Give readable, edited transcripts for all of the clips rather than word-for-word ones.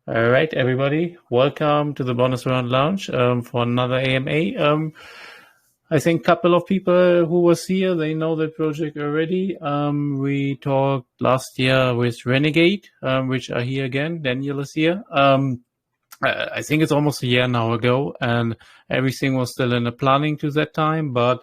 All right, everybody, welcome to the Bonus Round Lounge for another AMA. I think a couple of people who was here, they know the project already. We talked last year with Renegade, which are here again. Daniel is here. I think it's almost a year now ago, and everything was still in the planning to that time. But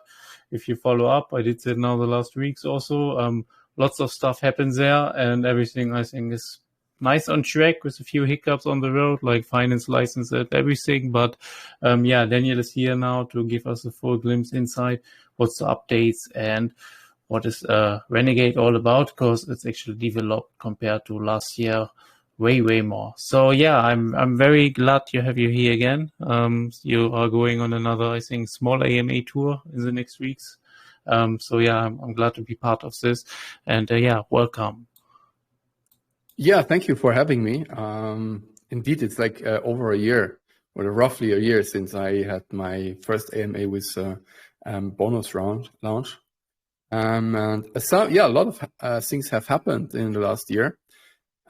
if you follow up, I did that now the last weeks also. Lots of stuff happens there, and everything I think is nice on track with a few hiccups on the road, like finance license and everything. But yeah, Daniel is here now to give us a full glimpse inside what's the updates and what is Renegade all about, because it's actually developed compared to last year way more. So yeah, I'm very glad to have you here again. You are going on another, I think, small AMA tour in the next weeks. So yeah, I'm glad to be part of this, and yeah, welcome. Yeah, thank you for having me. Indeed, it's like over a year, or roughly a year since I had my first AMA with bonus round launch. And so, yeah, a lot of things have happened in the last year.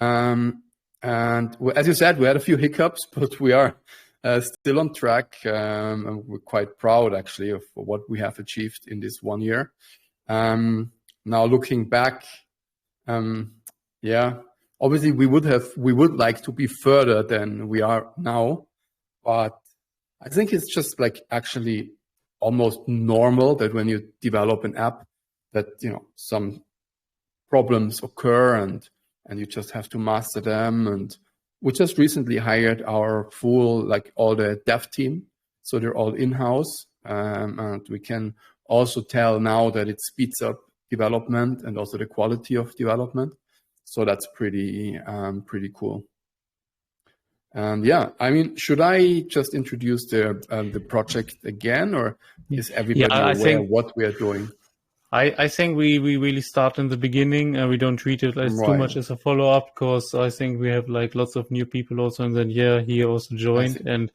And as you said, we had a few hiccups, but we are still on track. And we're quite proud, actually, of what we have achieved in this 1 year. Now looking back, yeah, obviously we would like to be further than we are now, but I think it's just like actually almost normal that when you develop an app that, you know, some problems occur and you just have to master them. And we just recently hired our full, like all the dev team. So they're all in-house. And we can also tell now that it speeds up development and also the quality of development. So that's pretty cool. And yeah, I mean, should I just introduce the project again, or is everybody aware what we are doing? I think we really start in the beginning, and we don't treat it as too much as a follow-up, because I think we have like lots of new people also, and then yeah, he also joined, and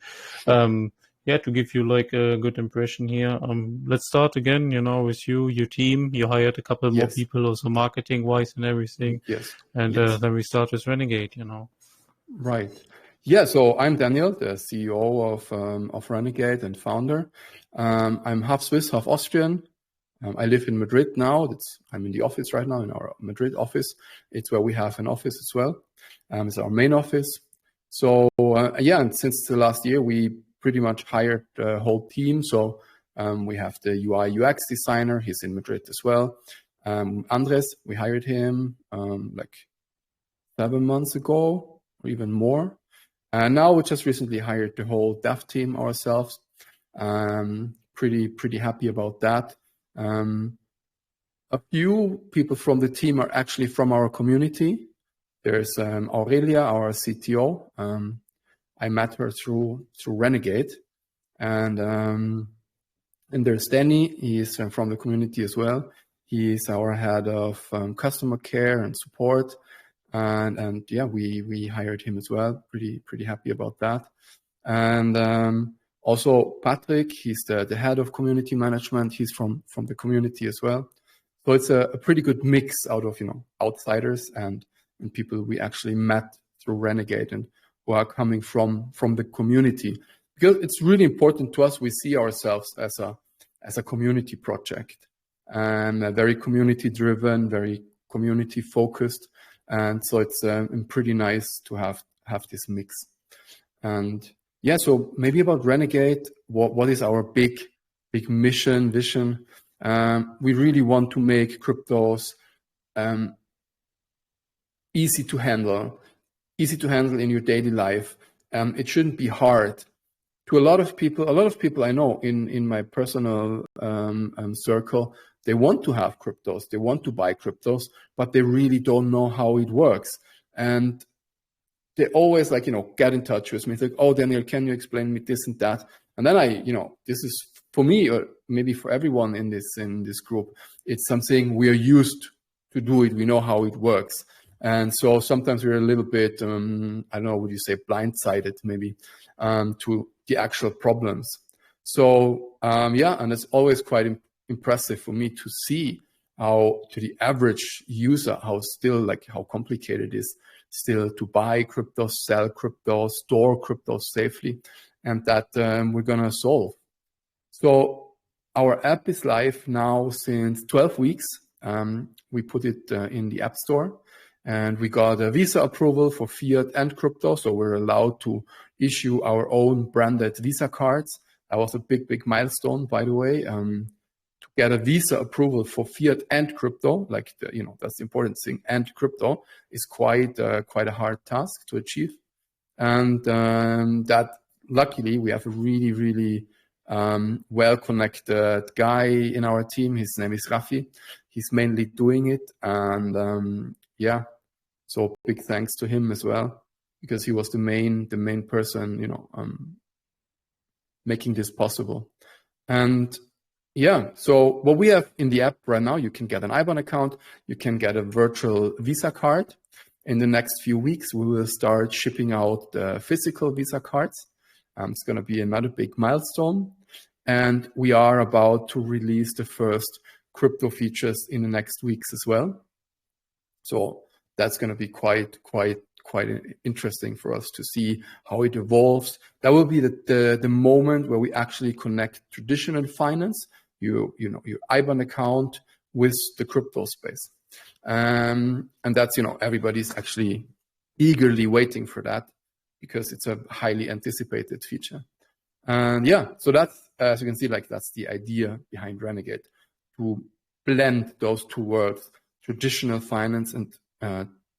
yeah, to give you like a good impression here. Let's start again, you know, with you, your team. You hired a couple more people also marketing-wise and everything. Yes. And then we start with Renegade, you know. Right. Yeah, so I'm Daniel, the CEO of Renegade and founder. I'm half Swiss, half Austrian. I live in Madrid now. I'm in the office right now, in our Madrid office. It's where we have an office as well. It's our main office. So yeah, and since the last year, we pretty much hired the whole team. So we have the UI UX designer. He's in Madrid as well. Andres, we hired him like 7 months ago or even more. And now we just recently hired the whole dev team ourselves. Pretty happy about that. A few people from the team are actually from our community. There's Aurelia, our CTO. I met her through Renegade. And there's Danny. He's from the community as well. He's our head of customer care and support. And yeah, we hired him as well. Pretty happy about that. And also Patrick, he's the head of community management. He's from the community as well. So it's a pretty good mix out of, you know, outsiders and people we actually met through Renegade and who are coming from the community. Because it's really important to us. We see ourselves as a community project, and very community driven, very community focused. And so it's pretty nice to have this mix. And yeah, so maybe about Renegade, what is our big mission, vision? We really want to make cryptos easy to handle in your daily life. It shouldn't be hard. To a lot of people I know in my personal circle, they want to have cryptos, they want to buy cryptos, but they really don't know how it works. And they always like, you know, get in touch with me. It's like, oh, Daniel, can you explain me this and that? And then this is for me, or maybe for everyone in this group, it's something we are used to do it. We know how it works. And so sometimes we're a little bit, I don't know, would you say blindsided maybe to the actual problems. So yeah, and it's always quite impressive for me to see how, to the average user, how complicated it is still to buy crypto, sell crypto, store crypto safely, and that we're gonna solve. So our app is live now since 12 weeks. We put it in the App Store, and we got a Visa approval for fiat and crypto, so we're allowed to issue our own branded Visa cards. That was a big milestone, by the way. To get a Visa approval for fiat and crypto, like that's the important thing, and crypto is quite a hard task to achieve. And that luckily we have a really well-connected guy in our team. His name is Rafi. He's mainly doing it, and so big thanks to him as well, because he was the main person, making this possible. And so what we have in the app right now, you can get an IBAN account, you can get a virtual Visa card. In the next few weeks, we will start shipping out the physical Visa cards. It's going to be another big milestone. And we are about to release the first crypto features in the next weeks as well. So that's going to be quite interesting for us to see how it evolves. That will be the moment where we actually connect traditional finance, your IBAN account, with the crypto space. And that's, everybody's actually eagerly waiting for that, because it's a highly anticipated feature. And so that's, as you can see, that's the idea behind Renegade, to blend those two worlds, traditional finance and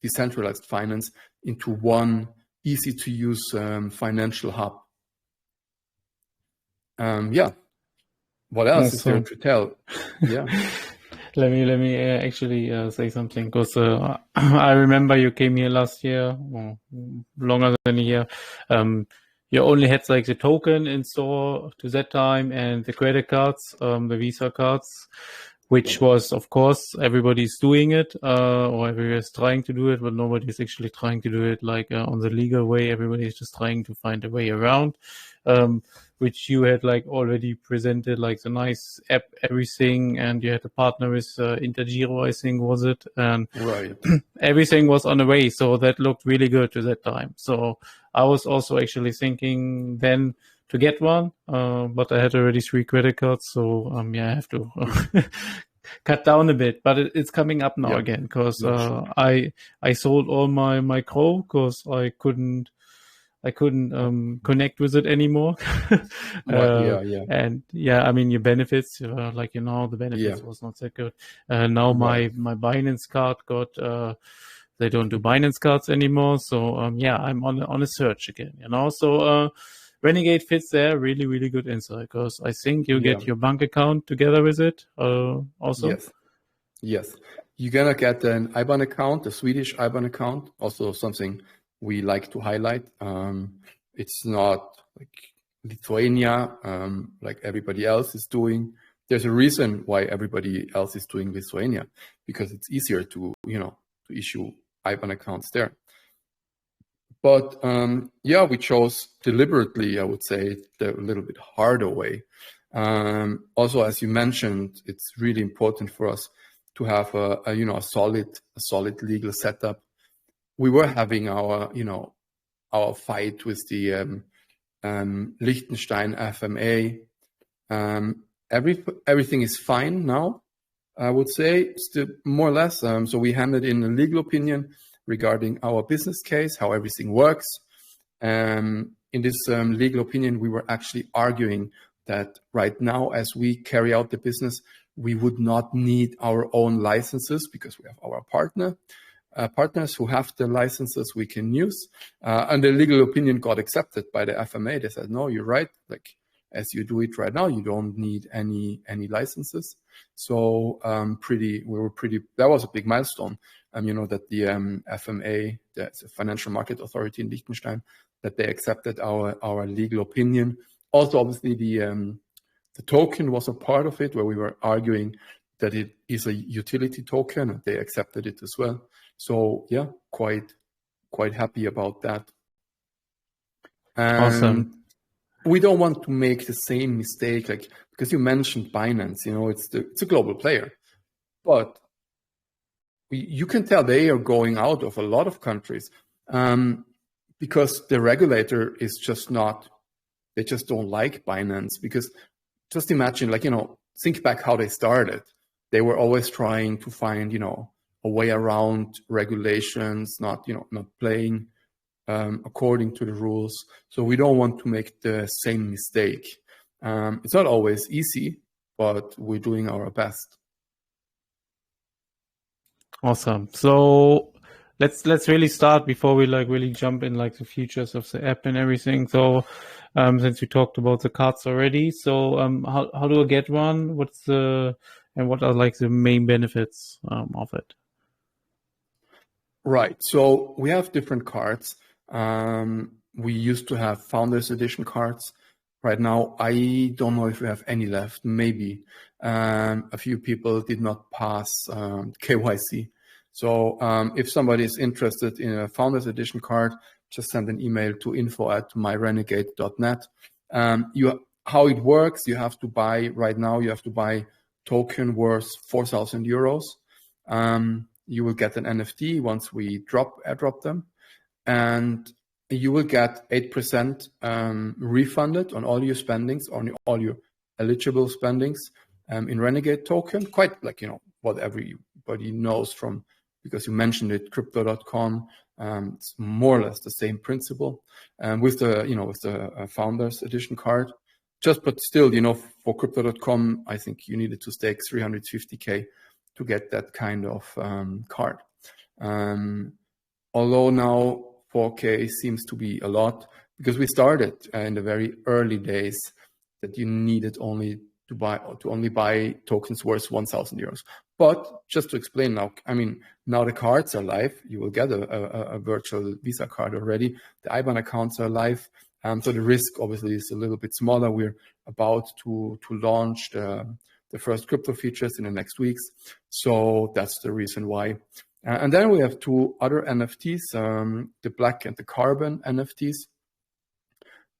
decentralized finance, into one easy to use financial hub. What else is there to tell? Let me actually say something, because I remember you came here last year, longer than a year. You only had the token in store to that time, and the credit cards, the Visa cards, which was, of course, everybody's doing it, or everybody's trying to do it, but nobody's actually trying to do it on the legal way. Everybody's just trying to find a way around, which you had already presented, the nice app, everything, and you had a partner with Intergiro, I think, was it? And right. Everything was on the way, so that looked really good to that time. So I was also actually thinking then to get one, but I had already 3 credit cards, so I have to cut down a bit. But it's coming up now again, because I sold all my Crow, because I couldn't connect with it anymore. And your benefits, the benefits was not that good. Now my Binance card got, they don't do Binance cards anymore. So I'm on a search again, So Renegade fits there really good inside, because I think you get your bank account together with it also. Yes. You're gonna get an IBAN account, a Swedish IBAN account, also something we like to highlight. It's not like Lithuania, like everybody else is doing. There's a reason why everybody else is doing Lithuania, because it's easier to issue IBAN accounts there. But we chose deliberately, I would say, the little bit harder way. Also, as you mentioned, it's really important for us to have a solid legal setup. We were having our fight with the Liechtenstein FMA. Everything is fine now, I would say, still more or less. So we handed in a legal opinion regarding our business case, how everything works. In this legal opinion, we were actually arguing that right now, as we carry out the business, we would not need our own licenses, because we have our partners who have the licenses we can use. And the legal opinion got accepted by the FMA. They said, no, you're right. As you do it right now, you don't need any licenses. So that was a big milestone. That the FMA, the Financial Market Authority in Liechtenstein, that they accepted our legal opinion. Also, obviously, the token was a part of it, where we were arguing that it is a utility token, and they accepted it as well. So quite happy about that. And awesome. We don't want to make the same mistake, because you mentioned Binance, it's a global player, but you can tell they are going out of a lot of countries. because the regulator is just not, they just don't like Binance. Because just imagine, like, think back how they started. They were always trying to find, a way around regulations, not playing according to the rules. So we don't want to make the same mistake. It's not always easy, but we're doing our best. Awesome. So let's really start before we really jump in the features of the app and everything. So since we talked about the cards already, so how do I get one? What are the main benefits of it? Right. So we have different cards. We used to have Founders Edition cards. Right now, I don't know if we have any left. Maybe a few people did not pass KYC. So if somebody is interested in a Founders Edition card, just send an email to info@myrenegade.net. How it works, you have to buy token worth 4,000 euros. You will get an NFT once we airdrop them, and you will get 8% refunded on all your spendings, on all your eligible spendings in Renegade token. Quite what everybody knows from, because you mentioned it, crypto.com. It's more or less the same principle with the Founders Edition card. But still, for crypto.com, I think you needed to stake 350K to get that kind of card. Although now 4K seems to be a lot, because we started in the very early days that you needed only to buy tokens worth 1,000 euros. But just to explain now, now the cards are live. You will get a virtual Visa card already. The IBAN accounts are live. So the risk obviously is a little bit smaller. We're about to launch the first crypto features in the next weeks. So that's the reason why. And then we have two other NFTs, the black and the carbon NFTs.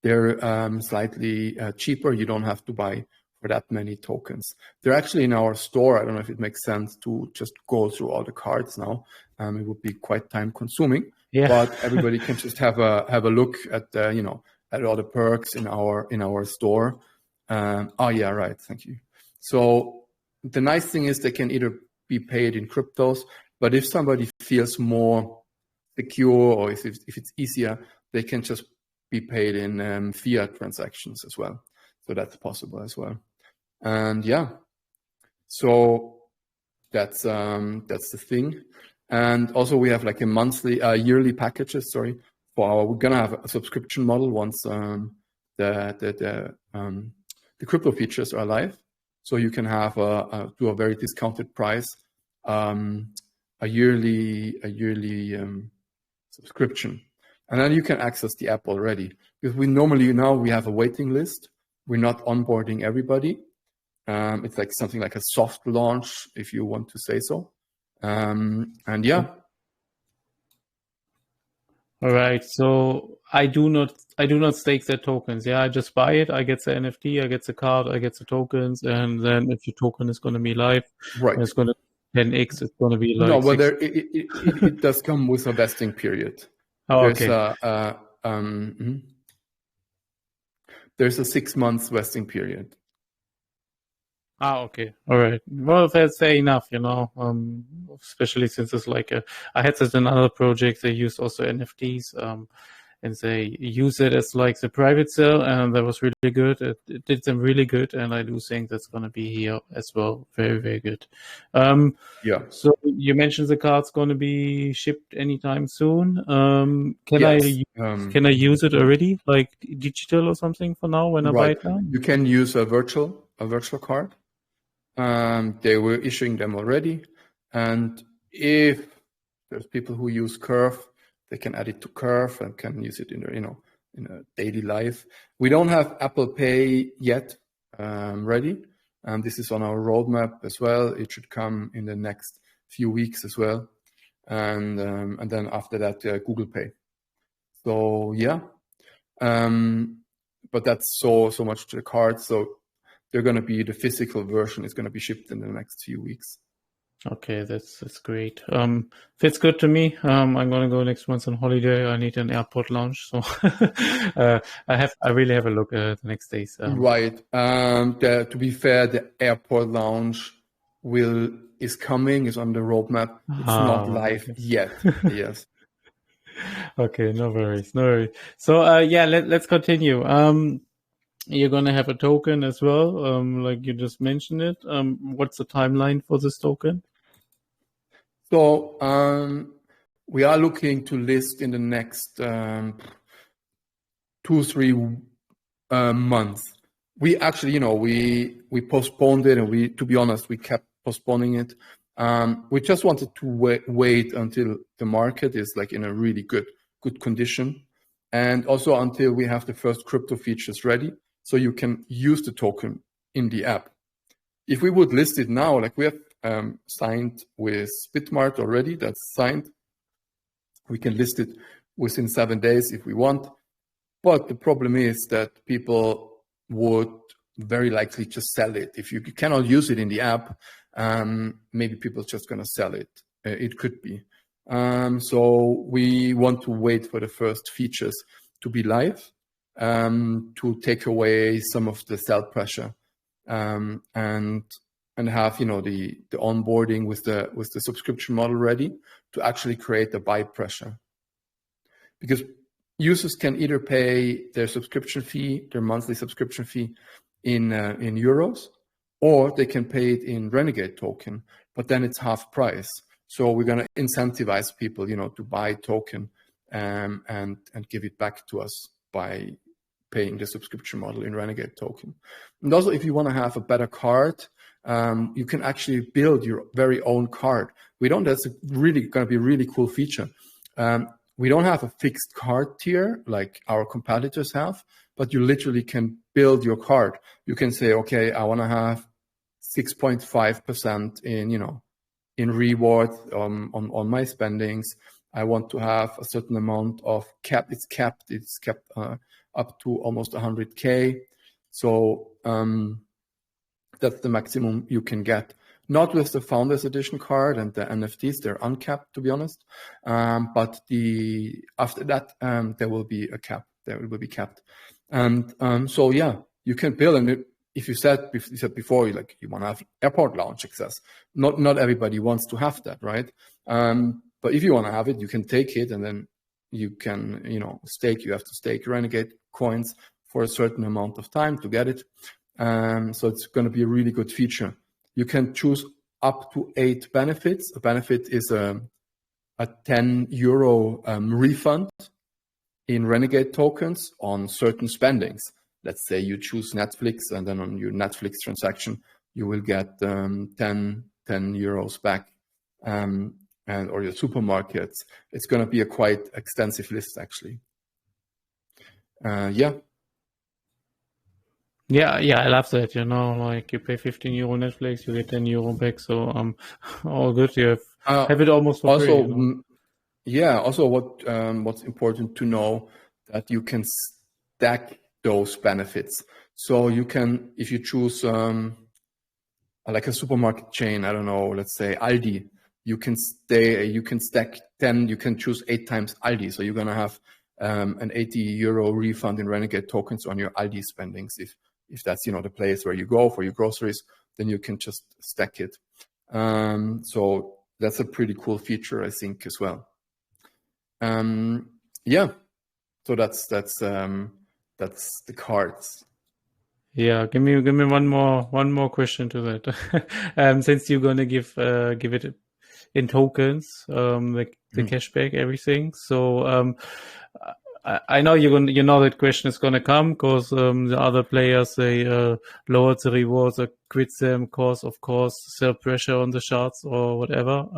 They're slightly cheaper. You don't have to buy for that many tokens. They're actually in our store. I don't know if it makes sense to just go through all the cards now. It would be quite time consuming. Yeah. But everybody can just have a look at at all the perks in our store. Oh yeah, right. Thank you. So the nice thing is they can either be paid in cryptos, but if somebody feels more secure, or if it's easier, they can just be paid in fiat transactions as well. So that's possible as well. And yeah, so that's the thing. And also we have like a yearly packages. We're gonna have a subscription model once the crypto features are live. So you can have to a very discounted price a yearly subscription, and then you can access the app already. Because we have a waiting list. We're not onboarding everybody. It's like something like a soft launch, if you want to say so. And yeah. All right. So I do not stake the tokens. Yeah, I just buy it. I get the NFT, I get the card, I get the tokens, and then if your token is going to be live, right, it's going to 10x. It's going to be like no, but it does come with a vesting period. Oh, there's okay. There's a 6 months vesting period. Okay. All right. Well, that's fair enough, especially since it's I had this in another project. They used also NFTs, and they use it as like the private sale, and that was really good. It did them really good, and I do think that's going to be here as well. Very, very good. Yeah. So you mentioned the card's going to be shipped anytime soon. Can I use it already, like digital or something for now when I buy it now? You can use a virtual card. They were issuing them already, and if there's people who use Curve, they can add it to Curve and can use it in their, in a daily life. We don't have Apple Pay yet ready, and this is on our roadmap as well. It should come in the next few weeks as well, and then after that Google Pay. So yeah, but that's so much to the card. So they're going to be, the physical version is going to be shipped in the next few weeks. Okay, that's great. Fits good to me. I'm gonna go next month on holiday. I need an airport lounge, so I really have a look the next days. Right. To be fair, the airport lounge is coming, is on the roadmap. It's not live Okay. yet. Yes. Okay, no worries, no worries. So yeah, let's continue. You're gonna have a token as well, like you just mentioned it. What's the timeline for this token? So we are looking to list in the next 2-3 months. We actually, we postponed it, and to be honest, we kept postponing it. We just wanted to wait until the market is like in a really good condition, and also until we have the first crypto features ready, so you can use the token in the app. If we would list it now, like we have signed with Bitmart already, that's signed. We can list it within 7 days if we want. But the problem is that people would very likely just sell it. If you cannot use it in the app, maybe people are just going to sell it. It could be. So we want to wait for the first features to be live, to take away some of the sell pressure, and have the onboarding with the subscription model ready to actually create the buy pressure. Because users can either pay their subscription fee, their monthly subscription fee in euros, or they can pay it in Renegade token, but then it's half price. So we're going to incentivize people, to buy token and give it back to us by paying the subscription model in Renegade token. And also, if you want to have a better card, you can actually build your very own card. That's really going to be a really cool feature. We don't have a fixed card tier like our competitors have, but you literally can build your card. You can say, okay, I want to have 6.5% in reward on my spendings. I want to have a certain amount of cap. It's capped up to almost 100K. So that's the maximum you can get. Not with the Founders Edition card and the NFTs, they're uncapped, to be honest. But after that, there will be a cap. There will be capped. And so yeah, you can build. And if you said before, like you want to have airport lounge access. Not everybody wants to have that, right? But if you want to have it, you can take it, and then you can stake. You have to stake Renegade coins for a certain amount of time to get it. So it's going to be a really good feature. You can choose up to 8 benefits. A benefit is a 10 euro refund in Renegade tokens on certain spendings. Let's say you choose Netflix, and then on your Netflix transaction, you will get 10 euros back, or your supermarkets. It's going to be a quite extensive list, actually. Yeah. Yeah, I love that. Like you pay 15 euro Netflix, you get 10 euro back. So all good. You have it almost for free. Yeah. Also, what's important to know that you can stack those benefits. So you can, if you choose like a supermarket chain, I don't know, let's say Aldi, you can stack 10. You can choose 8 times Aldi. So you're gonna have an 80 euro refund in Renegade tokens on your Aldi spendings. If that's the place where you go for your groceries, then you can just stack it. So that's a pretty cool feature, I think, as well. Yeah. So that's the cards. Yeah, give me one more question to that. Since you're gonna give it in tokens, the cashback, everything. So I know that question is gonna come because the other players, they lowered the rewards or quit them cause of course sell pressure on the charts or whatever.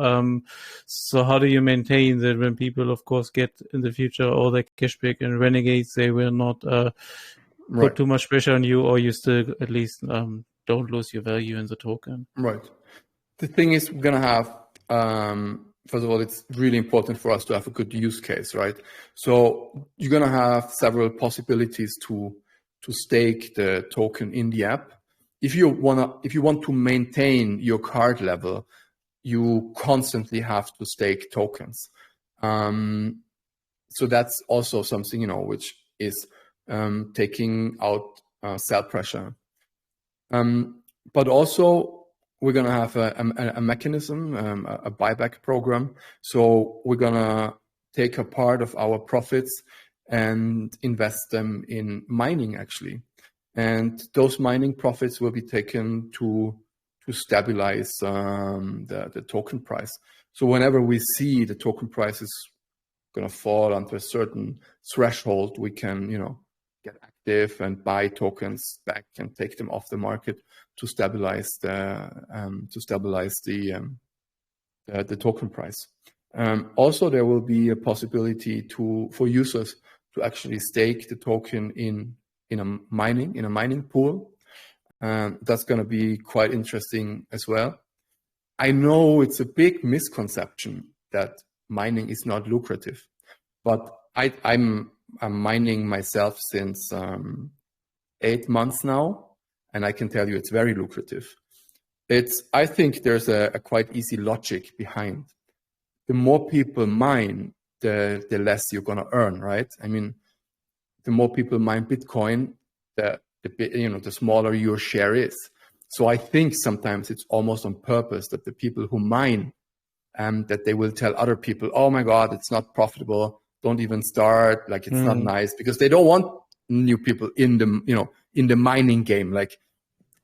So how do you maintain that when people of course get in the future all the cashback and renegades, they will not put too much pressure on you, or you still at least don't lose your value in the token? Right. The thing is, we're gonna have first of all, it's really important for us to have a good use case, right? So you're gonna have several possibilities to stake the token in the app. If you want to maintain your card level, you constantly have to stake tokens. So that's also something, which is taking out sell pressure. But also we're going to have a mechanism, a buyback program. So we're going to take a part of our profits and invest them in mining, actually. And those mining profits will be taken to stabilize the token price. So whenever we see the token price is going to fall under a certain threshold, we can, get active and buy tokens back and take them off the market to stabilize the token price. Also, there will be a possibility for users to actually stake the token in a mining pool. That's going to be quite interesting as well. I know it's a big misconception that mining is not lucrative, but I'm mining myself since 8 months now, and I can tell you it's very lucrative. I think there's a quite easy logic behind. The more people mine, the less you're going to earn, right? I mean, the more people mine Bitcoin, the smaller your share is. So I think sometimes it's almost on purpose that the people who mine, that they will tell other people, oh my God, it's not profitable. Don't even start. Like, it's not nice, because they don't want new people in the mining game. Like,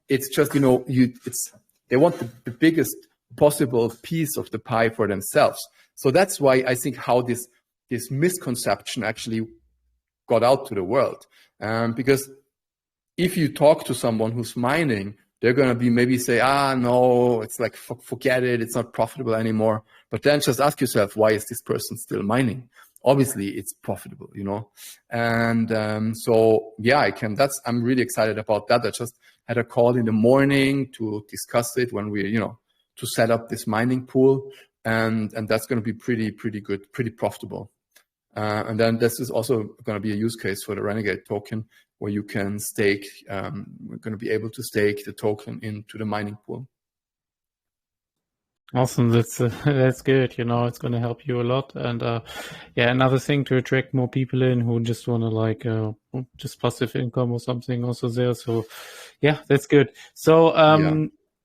it's just, they want the biggest possible piece of the pie for themselves. So that's why I think how this misconception actually got out to the world. Because if you talk to someone who's mining, they're going to be maybe say, no, it's like, forget it. It's not profitable anymore. But then just ask yourself, why is this person still mining? Obviously it's profitable, And so, yeah, I'm really excited about that. I just had a call in the morning to discuss it when we, to set up this mining pool. And that's going to be pretty good, pretty profitable. And then this is also going to be a use case for the Renegade token, where you can stake, we're going to be able to stake the token into the mining pool. Awesome. That's good. It's going to help you a lot. And another thing to attract more people in who just want to just passive income or something also there. So yeah, that's good. So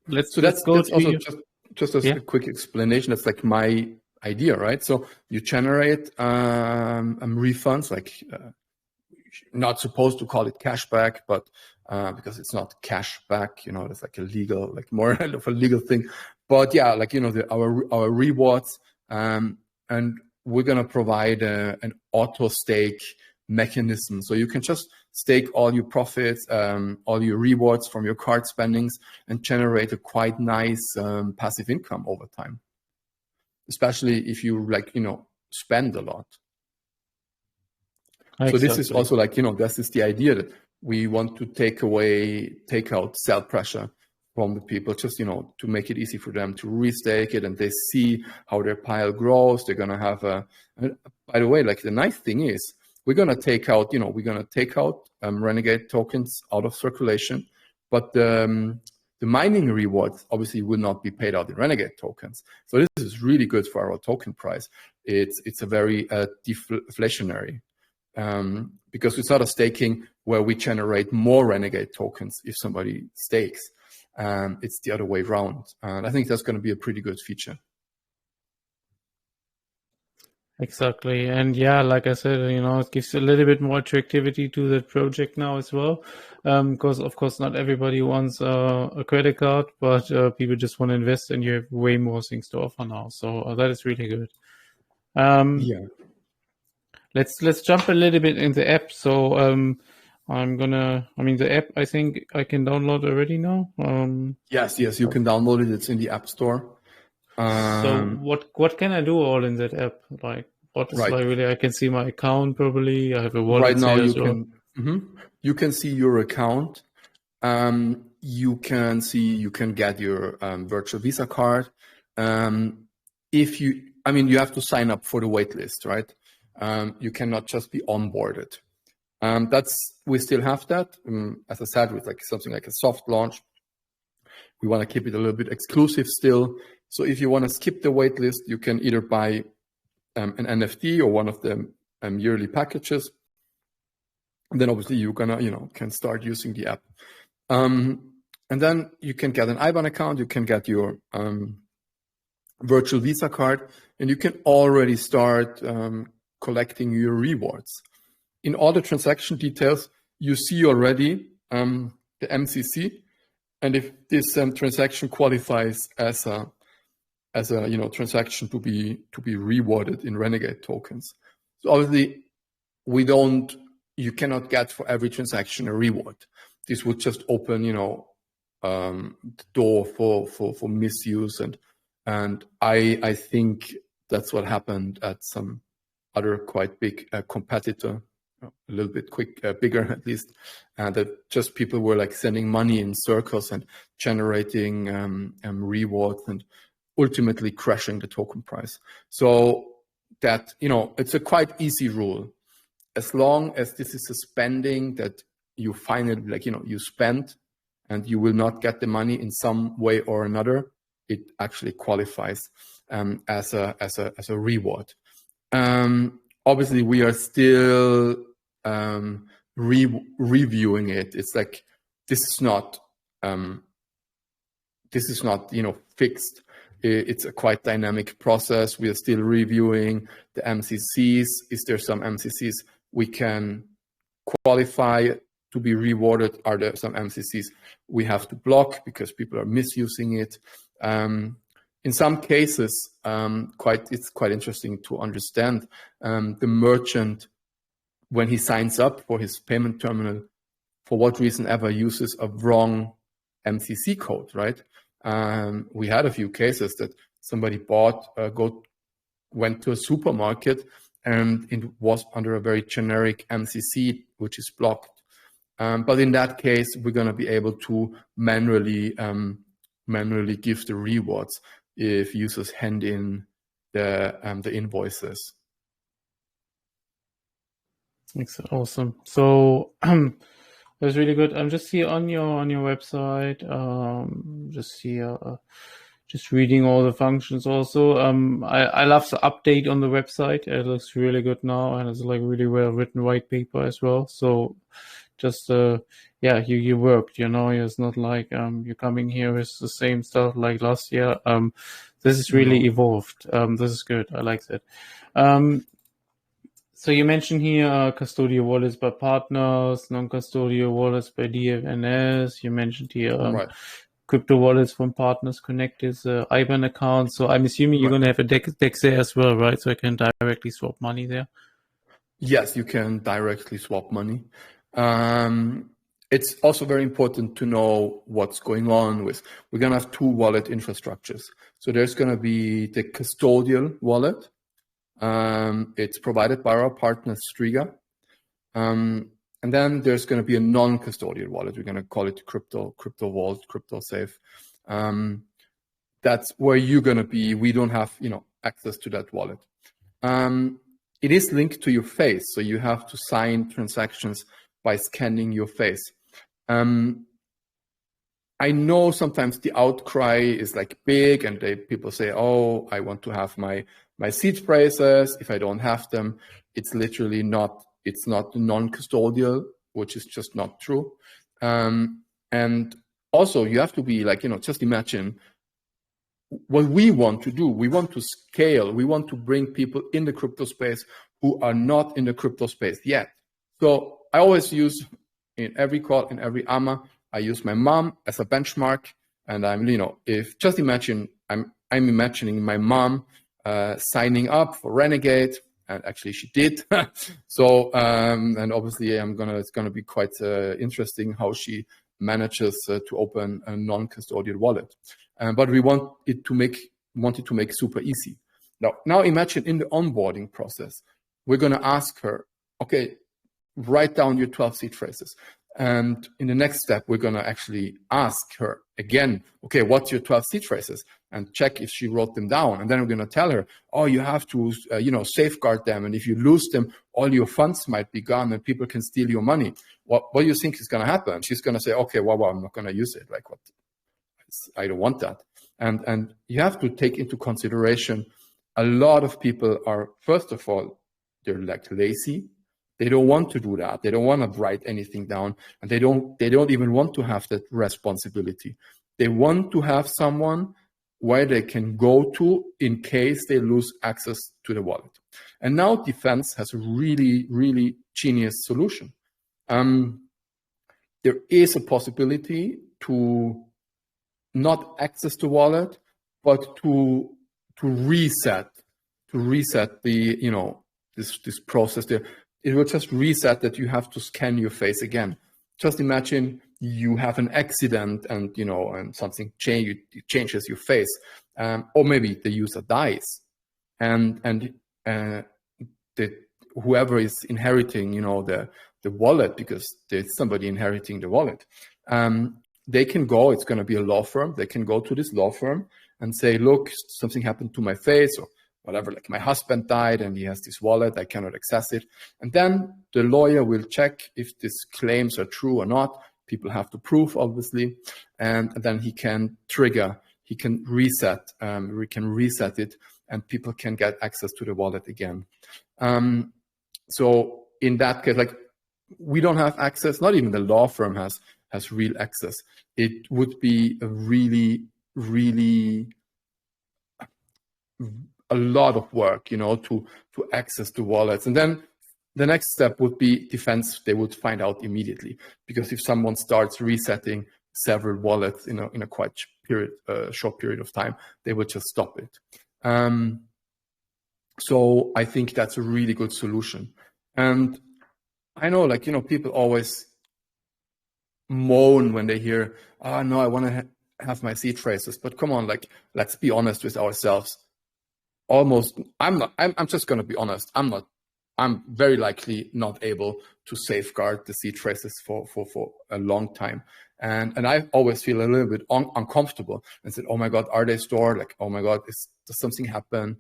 let's go to also just as a quick explanation. That's like my idea, right? So you generate refunds, like not supposed to call it cashback, but because it's not cashback, it's like a legal, like more of a legal thing. But yeah, like our rewards, and we're gonna provide an auto stake mechanism, so you can just stake all your profits, all your rewards from your card spendings, and generate a quite nice passive income over time. Especially if you spend a lot. Exactly. So this is also this is the idea that we want to take out sell pressure from the people, just, to make it easy for them to restake it, and they see how their pile grows. They're going to have by the way, like, the nice thing is we're going to take out, Renegade tokens out of circulation, but the mining rewards obviously will not be paid out in Renegade tokens. So this is really good for our token price. It's a very deflationary, because we start a staking where we generate more Renegade tokens if somebody stakes. It's the other way around. And I think that's going to be a pretty good feature. Exactly. And yeah, like I said, it gives a little bit more attractivity to the project now as well. Because of course not everybody wants a credit card, but people just want to invest, and you have way more things to offer now. So that is really good. Yeah. Let's jump a little bit in the app. So the app, I think I can download already now. Yes, you can download it. It's in the App Store. So what can I do all in that app? Like, what is really? I can see my account probably. I have a wallet. Right now you can see your account. You can get your virtual Visa card. You have to sign up for the wait list, right? You cannot just be onboarded. We still have that. As I said, with something like a soft launch, we want to keep it a little bit exclusive still. So if you want to skip the wait list, you can either buy an NFT or one of the yearly packages. And then obviously you're gonna, can start using the app. And then you can get an IBAN account, you can get your virtual Visa card, and you can already start collecting your rewards. In all the transaction details, you see already the MCC, and if this transaction qualifies as a transaction to be rewarded in Renegade tokens. So obviously you cannot get for every transaction a reward. This would just open the door for misuse, and I think that's what happened at some other quite big competitor, a little bit bigger at least, that just people were like sending money in circles and generating rewards and ultimately crashing the token price. So that, it's a quite easy rule. As long as this is a spending that you find it you spend and you will not get the money in some way or another, it actually qualifies as a reward. Obviously, we are still reviewing it. It's like this is not fixed. It's a quite dynamic process. We are still reviewing the MCCs. Is there some MCCs we can qualify to be rewarded? Are there some MCCs we have to block because people are misusing it? In some cases, it's quite interesting to understand the merchant, when he signs up for his payment terminal, for what reason ever uses a wrong MCC code, right? We had a few cases that somebody went to a supermarket and it was under a very generic MCC, which is blocked. But in that case, we're going to be able to manually give the rewards if users hand in the invoices. That's awesome. So that's really good. I'm just here on your website. Just reading all the functions. Also, I love the update on the website. It looks really good now, and it's like really well written white paper as well. So just you worked. It's not like you're coming here with the same stuff like last year. This is really evolved. This is good. I like that. So you mentioned here custodial wallets by partners, non-custodial wallets by DFNS. You mentioned here Right. Crypto wallets from partners connected, IBAN account. So I'm assuming you're going to have a DEX there as well, right? So I can directly swap money there. Yes, you can directly swap money. It's also very important to know what's going on with. We're going to have two wallet infrastructures. So there's going to be the custodial wallet. It's provided by our partner Striga. And then there's going to be a non-custodial wallet. We're going to call it Crypto Vault, Crypto Safe. That's where you're going to be. We don't have, access to that wallet. It is linked to your face, so you have to sign transactions by scanning your face. I know sometimes the outcry is like big, and people say, "Oh, I want to have my seed phrases. If I don't have them, it's literally not. It's not non-custodial," which is just not true. And also, you have to be like, just imagine what we want to do. We want to scale. We want to bring people in the crypto space who are not in the crypto space yet. So I always use, in every call, in every AMA, I use my mom as a benchmark. And I'm, just imagine, I'm imagining my mom signing up for Renegade. And actually she did. So, and obviously it's gonna be quite interesting how she manages to open a non-custodial wallet. But we want it to make super easy. Now imagine in the onboarding process, we're gonna ask her, okay, write down your 12 seed phrases. And in the next step, we're gonna actually ask her again, okay, what's your 12 seed phrases? And check if she wrote them down. And then we're gonna tell her, oh, you have to, safeguard them. And if you lose them, all your funds might be gone and people can steal your money. What do you think is gonna happen? She's gonna say, okay, well, I'm not gonna use it. Like, what? I don't want that. And you have to take into consideration, a lot of people are, first of all, they're like lazy. They don't want to do that. They don't want to write anything down, and they don't even want to have that responsibility. They want to have someone where they can go to in case they lose access to the wallet. And now Defense has a really, really genius solution. There is a possibility to not access the wallet, but to reset the, this process there. It will just reset that you have to scan your face again. Just imagine you have an accident and, and something changes your face, or maybe the user dies, and whoever is inheriting, the wallet, because there's somebody inheriting the wallet, they can go, it's going to be a law firm. They can go to this law firm and say, look, something happened to my face, or whatever, like my husband died and he has this wallet, I cannot access it. And then the lawyer will check if these claims are true or not. People have to prove, obviously. And then he can reset it, and people can get access to the wallet again. So in that case, like, we don't have access, not even the law firm has real access. It would be a really, really a lot of work, to access the wallets. And then the next step would be Defense. They would find out immediately, because if someone starts resetting several wallets in a quite short period of time, they would just stop it. So I think that's a really good solution. And I know, like, people always moan when they hear, oh no, I want to have my seed phrases. But come on, like, let's be honest with ourselves. I'm just going to be honest. I'm very likely not able to safeguard the seed phrases for a long time. And I always feel a little bit uncomfortable and said, oh my God, are they stored? Like, oh my God, does something happen?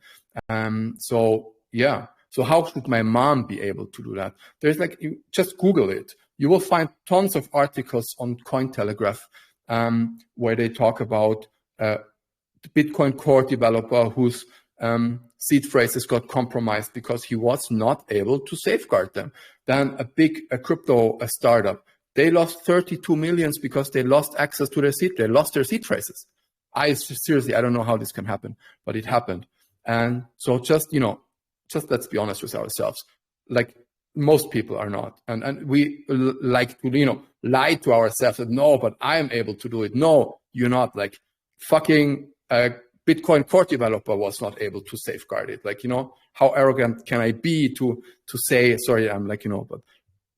So yeah. So how should my mom be able to do that? There's you just Google it. You will find tons of articles on Cointelegraph where they talk about the Bitcoin core developer whose seed phrases got compromised because he was not able to safeguard them. Then a crypto startup, they lost 32 millions because they lost access to their seed. They lost their seed phrases. Seriously, I don't know how this can happen, but it happened. And so just let's be honest with ourselves. Like, most people are not. And we like to, lie to ourselves that, no, but I'm able to do it. No, you're not. Like, fucking Bitcoin core developer was not able to safeguard it. Like, how arrogant can I be to say, sorry, I'm like, but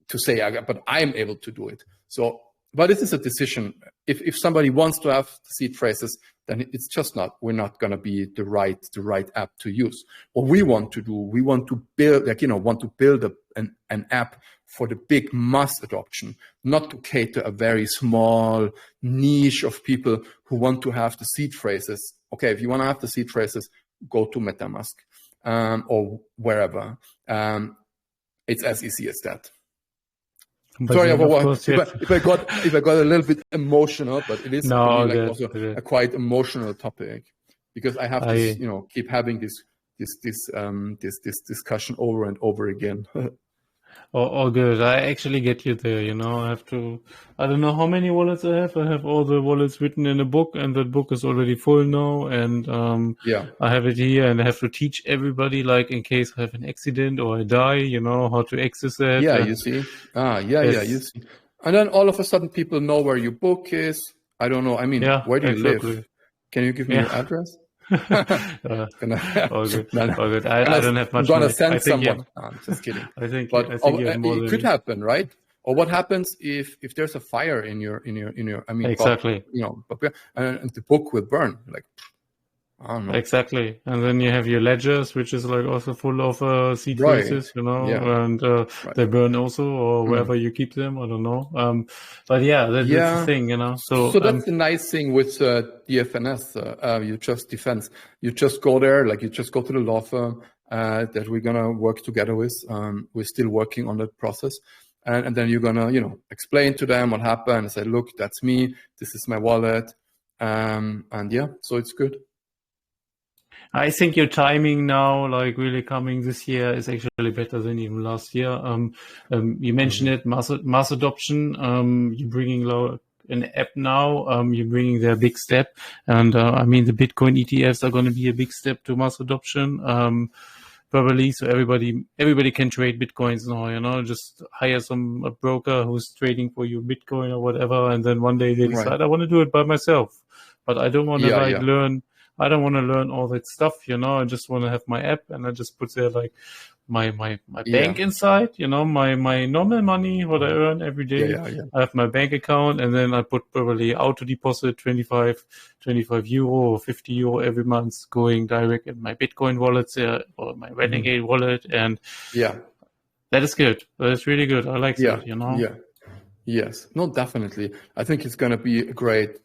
to say, but I'm able to do it. So, but this is a decision. If somebody wants to have seed phrases, then it's just not, we're not going to be the right app to use. What we want to do, we want to build, an app for the big mass adoption, not to cater a very small niche of people who want to have the seed phrases. Okay, if you want to have the seed phrases, go to MetaMask or wherever. It's as easy as that. But sorry, if if I got a little bit emotional, but it is no, for me, like, also a quite emotional topic, because I have to keep having this discussion over and over again. all good. I actually get you there. I have to. I don't know how many wallets I have. I have all the wallets written in a book, and that book is already full now. And I have it here, and I have to teach everybody, like, in case I have an accident or I die, how to access it. Yeah, you see. You see. And then all of a sudden, people know where your book is. I don't know. I mean, where do you live? Can you give me your address? All good. I don't have much. I'm gonna send someone. No, I'm just kidding. I think it could happen, right? Or what happens if there's a fire in your? I mean, exactly. And the book will burn. Like, I don't know. Exactly. And then you have your ledgers, which is like also full of seed phrases, and they burn also, or wherever you keep them. I don't know. But yeah, that's the thing, So that's the nice thing with DFNS. You just Defense. You just go there, like, you just go to the law firm that we're gonna work together with. We're still working on that process. And then you're gonna, explain to them what happened and say, look, that's me. This is my wallet. And yeah, so it's good. I think your timing now, like really coming this year, is actually better than even last year. You mentioned it, mass adoption. You're bringing an app now. You're bringing their big step, and I mean the Bitcoin ETFs are going to be a big step to mass adoption. Probably, so everybody can trade Bitcoins now. You know, just hire a broker who's trading for you Bitcoin or whatever, and then one day they decide I want to do it by myself, but I don't want to learn. I don't want to learn all that stuff, you know. I just want to have my app, and I just put there like my bank inside, you know, my normal money, what I earn every day. I have my bank account, and then I put probably auto deposit 25 euro or 50 euro every month going direct in my Bitcoin wallet or my Renegade wallet. And that is good. That is really good. I like that, you know. Yes, no, definitely. I think it's going to be a great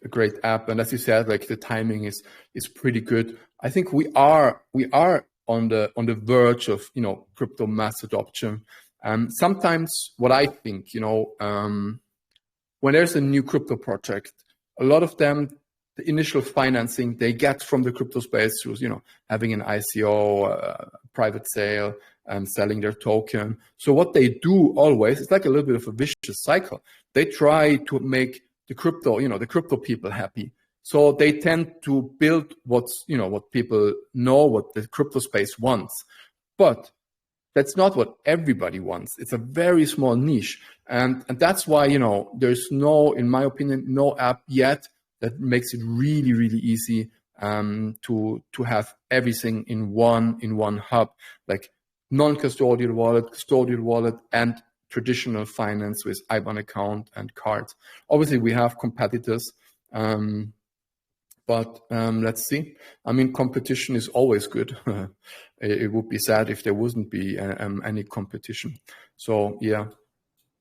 app. And as you said, like the timing is pretty good. I think we are on the verge of, you know, crypto mass adoption. Sometimes what I think, you know, when there's a new crypto project, a lot of them, the initial financing they get from the crypto space through, you know, having an ICO, private sale, selling their token. So what they do always, it's like a little bit of a vicious cycle. They try to make the crypto, you know, the crypto people happy. So they tend to build what's, you know, what people know, what the crypto space wants. But that's not what everybody wants. It's a very small niche. And that's why, you know, there's no, in my opinion, no app yet that makes it really, really easy to have everything in one hub, like non-custodial wallet, custodial wallet, and traditional finance with IBAN account and cards. Obviously, we have competitors, but let's see. I mean, competition is always good. It would be sad if there wouldn't be any competition. So yeah.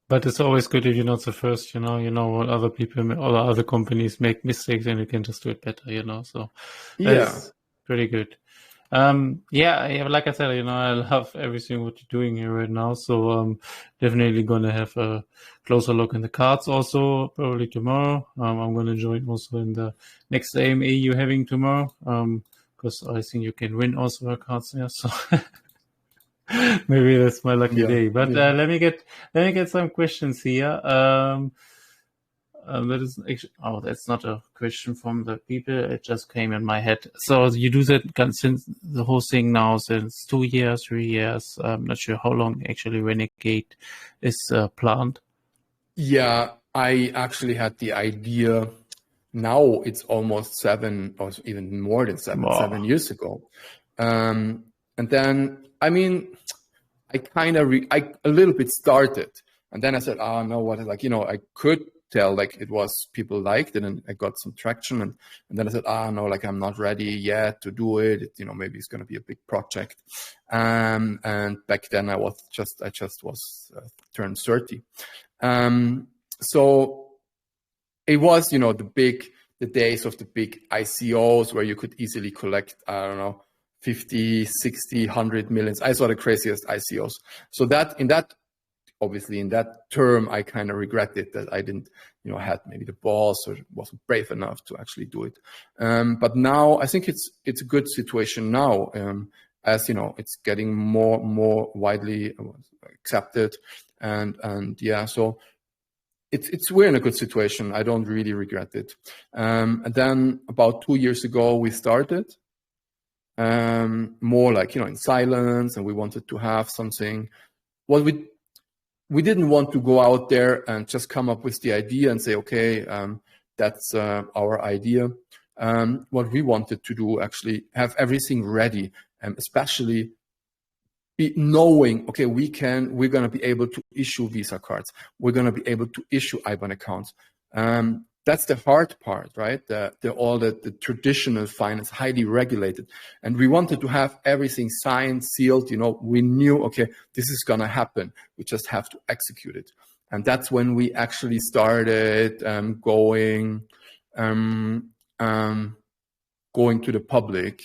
But it's always good if you're not the first, you know what other people or other companies make mistakes, and you can just do it better, you know. So that's pretty good. Yeah, like I said, you know, I love everything what you're doing here right now. So definitely gonna have a closer look in the cards also, probably tomorrow. I'm gonna join also in the next AMA you're having tomorrow. Because I think you can win also our cards there. So maybe that's my lucky day. But let me get some questions here. That is actually, that's not a question from the people. It just came in my head. So you do that since the whole thing now since 2 years, 3 years. I'm not sure how long actually Renegade is planned. Yeah, I actually had the idea. Now it's almost 7 or even more than 7 years ago. And then, I mean, I kind of, a little bit started. And then I said, oh, no, what, like, you know, I could tell like it was people liked it and I got some traction. And then I said, no, like I'm not ready yet to do it. You know, maybe it's going to be a big project. And back then I just was turned 30. So it was, you know, the days of the big ICOs where you could easily collect, I don't know, 50, 60, 100 millions. I saw the craziest ICOs. So obviously in that term, I kind of regretted that I didn't, you know, had maybe the balls or wasn't brave enough to actually do it. But now I think it's a good situation now, as you know, it's getting more widely accepted, and yeah, so we're in a good situation. I don't really regret it. And then about 2 years ago, we started more like, you know, in silence, and we wanted to have something. Well, we didn't want to go out there and just come up with the idea and say, okay, that's our idea. What we wanted to do, actually have everything ready, especially knowing, okay, we're going to be able to issue Visa cards. We're going to be able to issue IBAN accounts. That's the hard part, right? The traditional finance, highly regulated. And we wanted to have everything signed, sealed. You know, we knew, okay, this is going to happen. We just have to execute it. And that's when we actually started going to the public.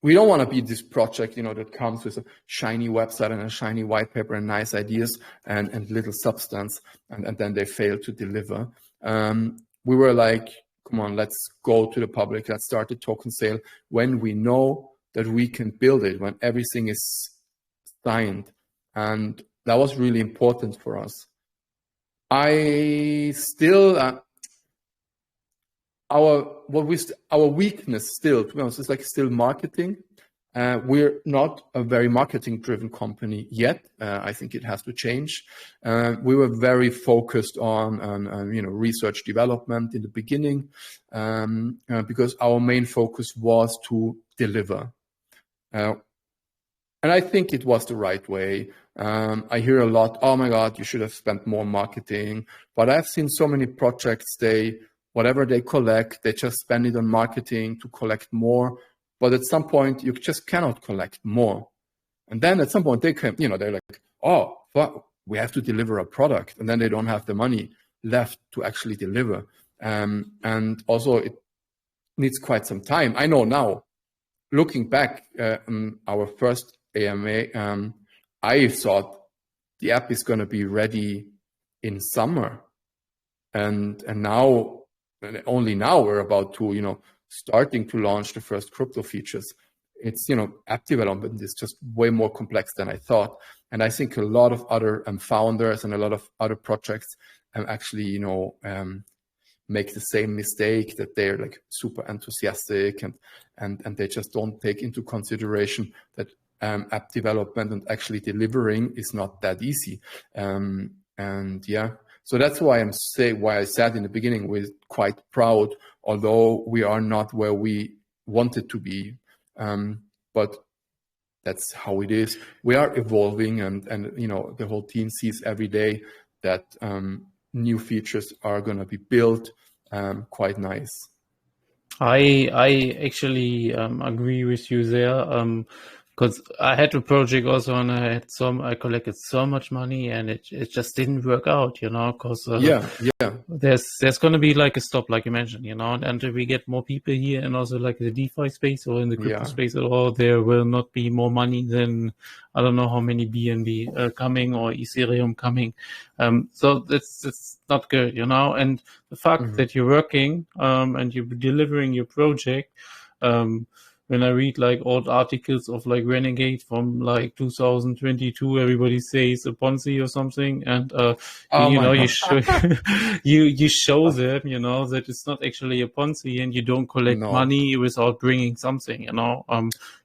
We don't want to be this project, you know, that comes with a shiny website and a shiny white paper and nice ideas and little substance, and then they fail to deliver. We were like come on, let's go to the public, let's start the token sale when we know that we can build it, when everything is signed. And that was really important for us. I still, our weakness still, to be honest, is like still marketing. We're not a very marketing-driven company yet. I think it has to change. We were very focused on research development in the beginning because our main focus was to deliver. And I think it was the right way. I hear a lot, oh my God, you should have spent more marketing. But I've seen so many projects, whatever they collect, they just spend it on marketing to collect more. But at some point, you just cannot collect more. And then at some point, they're like, oh, fuck, we have to deliver a product. And then they don't have the money left to actually deliver. And also, it needs quite some time. I know now, looking back, our first AMA, I thought the app is going to be ready in summer. And now, only now, we're about to, starting to launch the first crypto features. It's, app development is just way more complex than I thought. And I think a lot of other founders and a lot of other projects actually, make the same mistake, that they're like super enthusiastic and they just don't take into consideration that app development and actually delivering is not that easy. And yeah, so that's why I said in the beginning, we're quite proud, although we are not where we wanted to be. But that's how it is. We are evolving, and the whole team sees every day that new features are going to be built. Quite nice. I actually agree with you there. Because I had a project also, and I collected so much money, and it just didn't work out, because there's going to be like a stop, like you mentioned, and until we get more people here, and also like the DeFi space or in the crypto space at all, there will not be more money than I don't know how many BNB coming or Ethereum coming. So that's not good, and the fact that you're working and you're delivering your project. When I read like old articles of like Renegade from like 2022, everybody says a Ponzi or something, and you show you show them, that it's not actually a Ponzi, and you don't collect money without bringing something,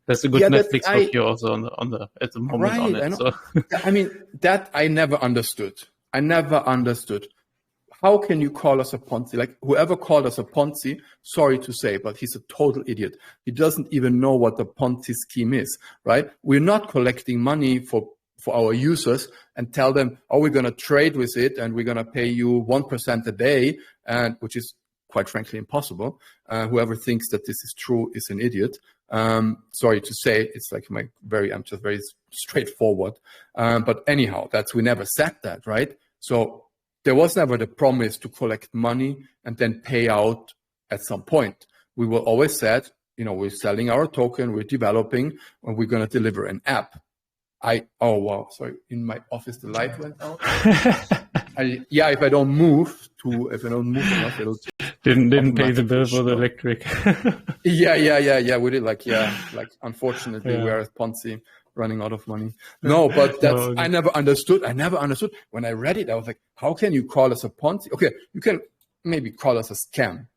There's a good Netflix docu also on the at the moment right, on it. So. I mean, that I never understood. How can you call us a Ponzi? Like, whoever called us a Ponzi, sorry to say, but he's a total idiot. He doesn't even know what the Ponzi scheme is, right? We're not collecting money for our users and tell them, oh, we're going to trade with it and we're going to pay you 1% a day, and which is quite frankly impossible. Whoever thinks that this is true is an idiot. Sorry to say, it's like I'm just very straightforward. But anyhow, we never said that, right? So there was never the promise to collect money and then pay out at some point. We were always said, we're selling our token, we're developing, and we're going to deliver an app. Oh, wow, sorry. In my office, the light went out. If I don't move enough, it'll didn't pay the bill for the electric. Yeah. We did unfortunately, we're at Ponzi, running out of money. No, but I never understood. When I read it, I was like, how can you call us a Ponzi? Okay, you can maybe call us a scam.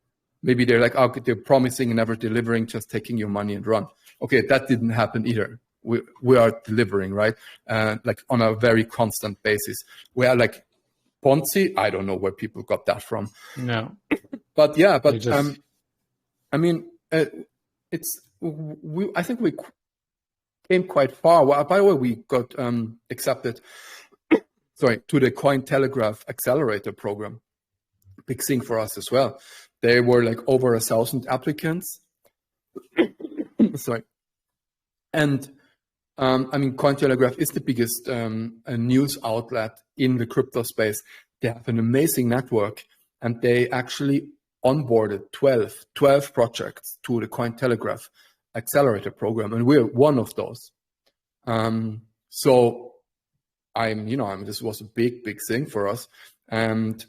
Maybe they're like, oh, they're promising and never delivering, just taking your money and run. Okay, that didn't happen either. We are delivering, right? Like on a very constant basis. We are like Ponzi. I don't know where people got that from. No. But I mean, I think we came quite far. Well, by the way, we got accepted to the Cointelegraph Accelerator program. Big thing for us as well. There were like over 1,000 applicants. And Cointelegraph is the biggest news outlet in the crypto space. They have an amazing network, and they actually onboarded 12 projects to the Cointelegraph Accelerator program, and we're one of those. So this was a big thing for us, and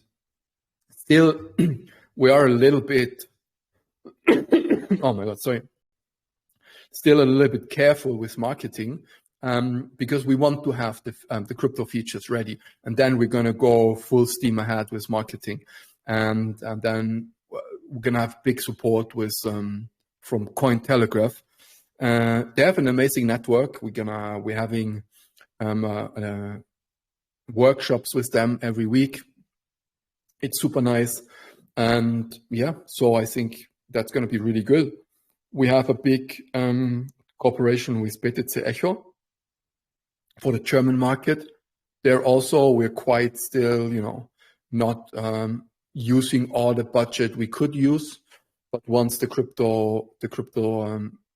still we are a little bit, oh my God, sorry, still a little bit careful with marketing, because we want to have the crypto features ready, and then we're going to go full steam ahead with marketing, and then we're going to have big support with from Cointelegraph. They have an amazing network. We're having workshops with them every week. It's super nice, and yeah, so I think that's going to be really good. We have a big cooperation with BTC Echo for the German market. There also, we're quite still, not using all the budget we could use. But once the crypto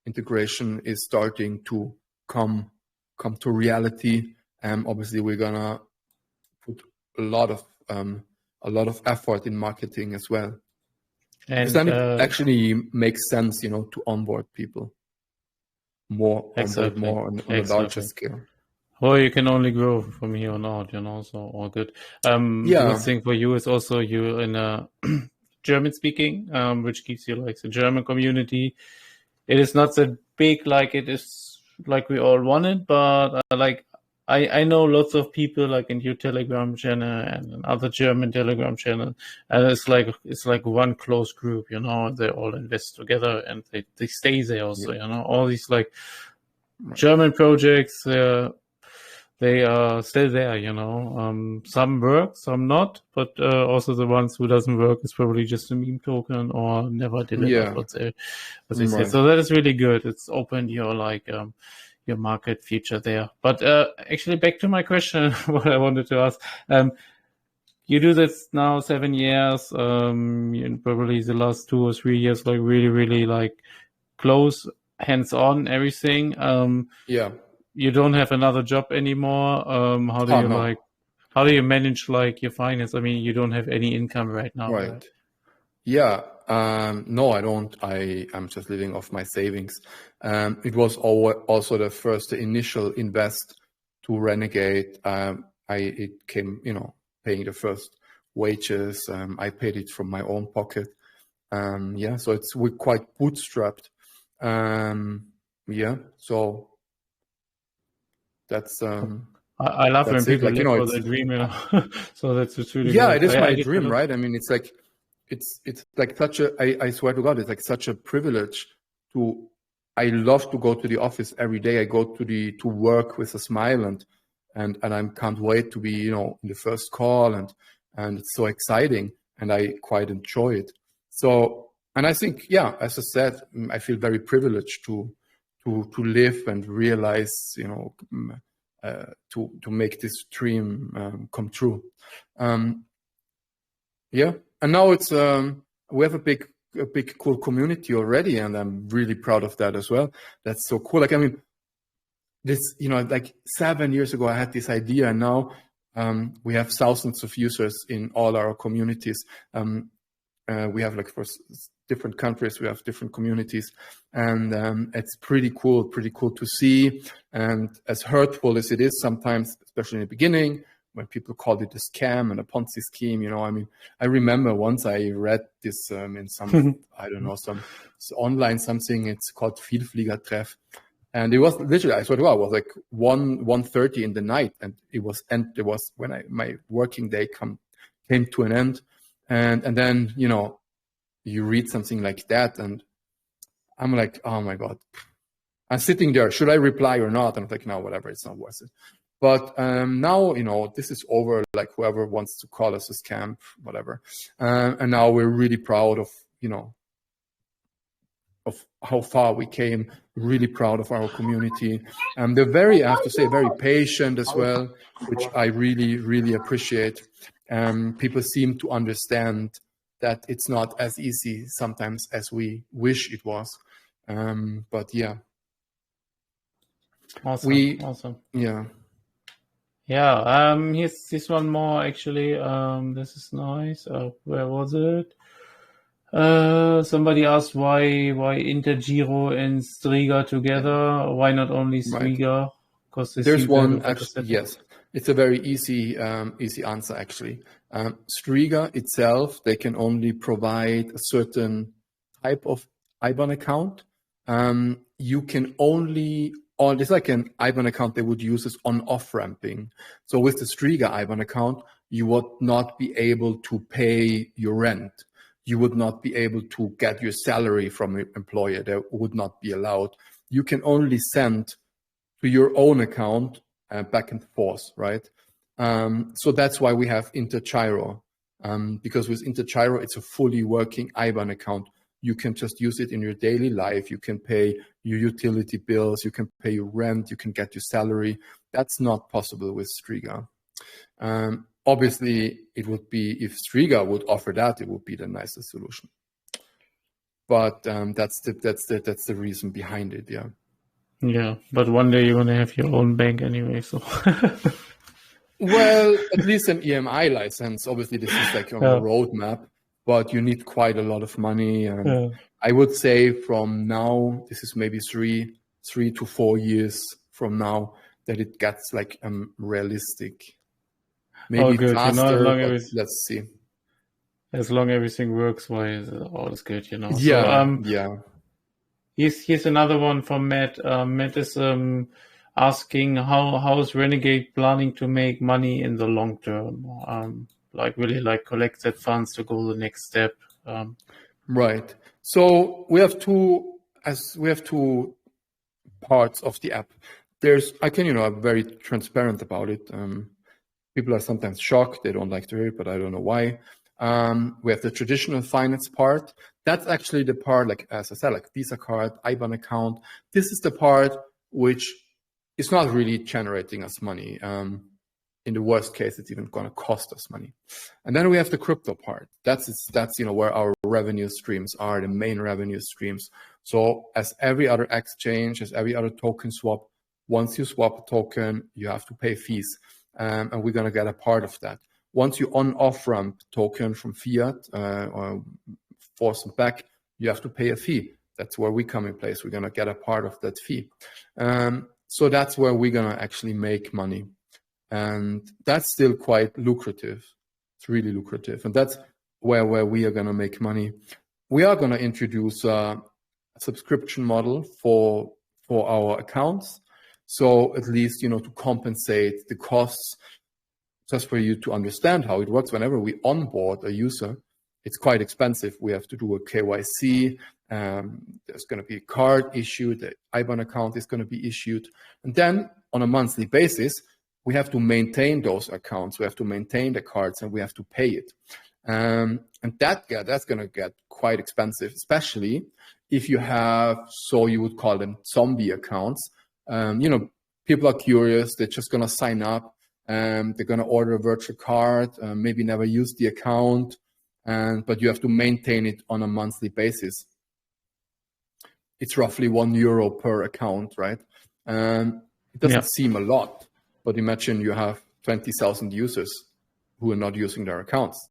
integration is starting to come to reality, obviously we're gonna put a lot of effort in marketing as well. And then it actually makes sense, to onboard people more, exactly. more on a larger scale. Well, you can only grow from here on out, so all good. The good thing for you is also you're in a German speaking, which gives you like the German community. It is not so big like it is like we all wanted, but I know lots of people like in your Telegram channel and another German Telegram channel, and it's like one close group, they all invest together and they stay there also, all these like German projects, they are still there, some work, some not, but also the ones who doesn't work is probably just a meme token or never delivered what they say. So that is really good. It's opened your your market feature there. But actually, back to my question, what I wanted to ask. You do this now 7 years. Probably the last 2 or 3 years, like really, really like close, hands-on, everything. You don't have another job anymore. How do you manage like your finance? I mean, you don't have any income right now, right? Yeah. No, I don't. I'm just living off my savings. It was also the initial invest to Renegade. It came, paying the first wages. I paid it from my own pocket. So we're quite bootstrapped. So that's I love when people live for their dream, so that's really it is my dream, right? I mean, it's like such a, I swear to God, it's like such a privilege I love to go to the office every day. I go to work with a smile, and I can't wait to be, in the first call, and it's so exciting, and I quite enjoy it. So, and I think, as I said, I feel very privileged to live and realize, to make this dream come true. And now it's we have a big cool community already, and I'm really proud of that as well. That's so cool. Like, I mean, this, like 7 years ago I had this idea, and now we have thousands of users in all our communities. We have, like, for different countries, we have different communities, and it's pretty cool to see. And as hurtful as it is sometimes, especially in the beginning, when people called it a scam and a Ponzi scheme, I mean, I remember once I read this in some, I don't know, some online something, it's called Vielfliegertreff. And it was literally, I thought, wow, it was like 1:30 in the night, and it was when my working day came to an end. And then, you read something like that, and I'm like, oh my God, I'm sitting there. Should I reply or not? And I'm like, no, whatever, it's not worth it. But now, this is over, like whoever wants to call us a scam, whatever. And now we're really proud of, of how far we came, really proud of our community. They're I have to say, very patient as well, which I really, really appreciate. People seem to understand that it's not as easy sometimes as we wish it was. But yeah. Awesome. Yeah. Yeah. Here's this one more actually. This is nice. Where was it? Somebody asked why Intergiro and Striga together? Why not only Striga? Because there's one actually, yes. It's a very easy answer, actually. Striga itself, they can only provide a certain type of IBAN account. You can only, or it's like an IBAN account they would use as on-off ramping. So with the Striga IBAN account, you would not be able to pay your rent. You would not be able to get your salary from your employer. That would not be allowed. You can only send to your own account back and forth, right? So that's why we have Intergiro, because with Intergiro, it's a fully working IBAN account. You can just use it in your daily life. You can pay your utility bills, you can pay your rent, you can get your salary. That's not possible with Striga. Obviously, it would be, if Striga would offer that, it would be the nicest solution. But that's the reason behind it, yeah. Yeah, but one day you're gonna have your own bank anyway, so. Well, at least an EMI license. Obviously, this is like on a roadmap, but you need quite a lot of money. And I would say from now, this is maybe three to 4 years from now, that it gets like realistic. Maybe faster, but let's see. As long as everything works, all is good, you know. Yeah, so, yeah. Here's another one from Matt. Matt is asking how is Renegade planning to make money in the long term? Like really like collect that funds to go the next step. Right. So we have two parts of the app. I'm very transparent about it. People are sometimes shocked. They don't like to hear it, but I don't know why. We have the traditional finance part. That's actually the part, like as I said, like Visa card, IBAN account. This is the part which is not really generating us money. In the worst case, it's even going to cost us money. And then we have the crypto part. That's where our revenue streams are, the main revenue streams. So as every other exchange, as every other token swap, once you swap a token, you have to pay fees. And we're going to get a part of that. Once you on-off ramp token from fiat or force them back, you have to pay a fee. That's where we come in place. We're going to get a part of that fee. So that's where we're going to actually make money. And that's still quite lucrative. It's really lucrative. And that's where we are going to make money. We are going to introduce a subscription model for our accounts. So at least, to compensate the costs, just for you to understand how it works. Whenever we onboard a user, it's quite expensive. We have to do a KYC. There's going to be a card issued. The IBAN account is going to be issued. And then on a monthly basis, we have to maintain those accounts. We have to maintain the cards and we have to pay it. And that's going to get quite expensive, especially if you have, so you would call them zombie accounts. People are curious. They're just going to sign up. They're going to order a virtual card, maybe never use the account, but you have to maintain it on a monthly basis. It's roughly €1 per account, right? It doesn't seem a lot, but imagine you have 20,000 users who are not using their accounts,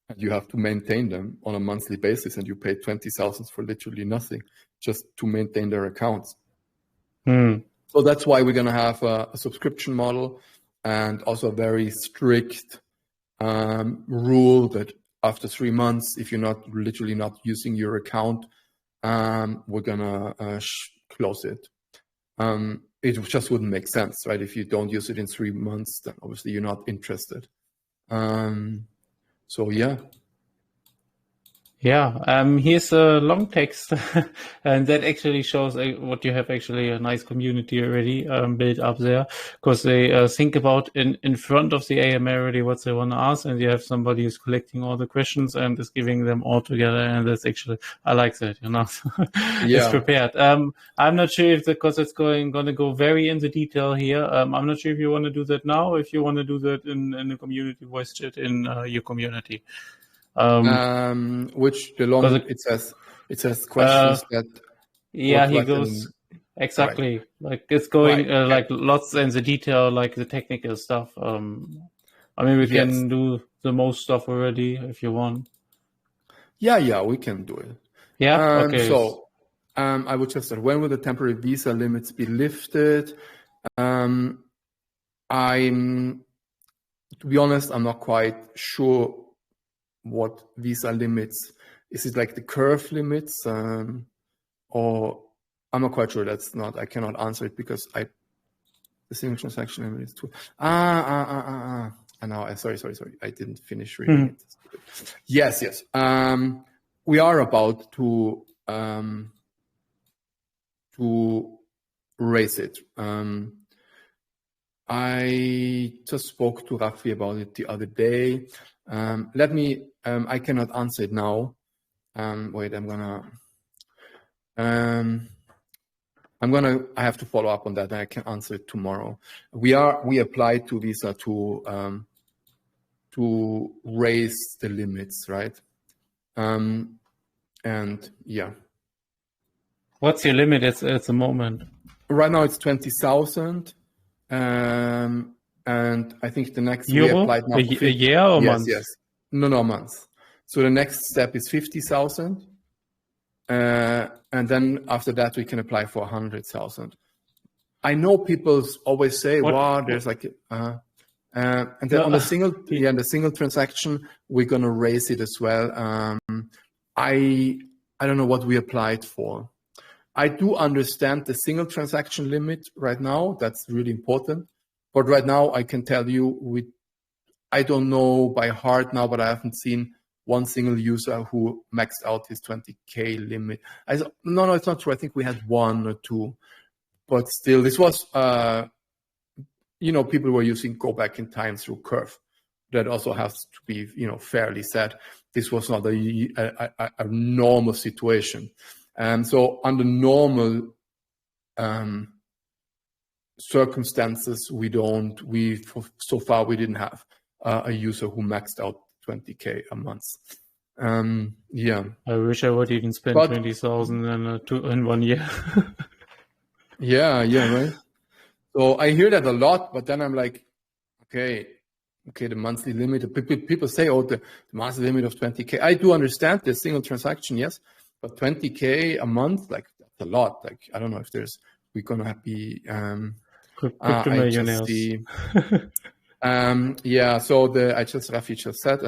and you have to maintain them on a monthly basis, and you pay 20,000 for literally nothing just to maintain their accounts. So that's why we're going to have a subscription model. And also a very strict rule that after 3 months, if you're literally not using your account, we're gonna close it. It just wouldn't make sense, right? If you don't use it in 3 months, then obviously you're not interested. So yeah. Yeah, here's a long text, and that actually shows what you have actually a nice community already built up there, because they think about in front of the AMA already what they want to ask, and you have somebody who's collecting all the questions and is giving them all together, and that's actually, I like that, It's prepared. I'm not sure if because it's going to go very into detail here. I'm not sure if you want to do that now, if you want to do that in the community voice chat in your community. Which the long it says questions that he goes exactly right. Like it's going like lots in the detail, like the technical stuff. I mean, we can do the most stuff already if you want. Yeah, we can do it. Yeah. Okay. So I would just start. When will the temporary visa limits be lifted? To be honest, I'm not quite sure what these are limits. Is it like the curve limits, or I'm not quite sure. I cannot answer it because the single transaction limit is too. No, sorry. I didn't finish reading it. Yes. We are about to raise it. I just spoke to Rafi about it the other day. I cannot answer it now. Wait, I have to follow up on that, and I can answer it tomorrow. We applied to Visa to raise the limits, right? And yeah. What's your limit at the moment? Right now it's 20,000. And I think the next Euro? We applied now a year or months? Yes. No, months. So the next step is 50,000. And then after that, we can apply for 100,000. I know people always say, "Wow, there's like," and then on the single transaction, we're gonna raise it as well. I don't know what we applied for. I do understand the single transaction limit right now. That's really important. But right now, I can tell you, I don't know by heart now, but I haven't seen one single user who maxed out his 20K limit. No, it's not true. I think we had one or two, but still, this was, people were using go back in time through Curve. That also has to be, fairly said. This was not a normal situation. So under normal circumstances, so far we didn't have a user who maxed out 20K a month. Yeah. I wish I would even spend 20,000 in 1 year. Yeah, right. So I hear that a lot, but then I'm like, okay, the monthly limit. People say, the monthly limit of 20K. I do understand the single transaction, yes, but 20K a month, like that's a lot. Like I don't know if we're gonna be crypto millionaires. Yeah. So Rafi just said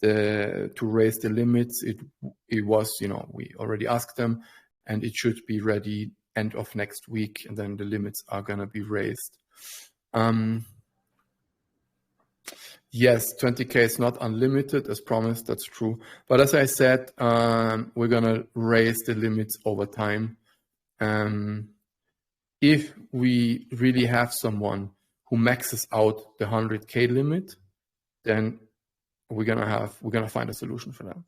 to raise the limits. It was we already asked them, and it should be ready end of next week, and then the limits are gonna be raised. Yes, 20K is not unlimited as promised. That's true. But as I said, we're gonna raise the limits over time. If we really have someone who maxes out the 100K limit, then we're gonna find a solution for that.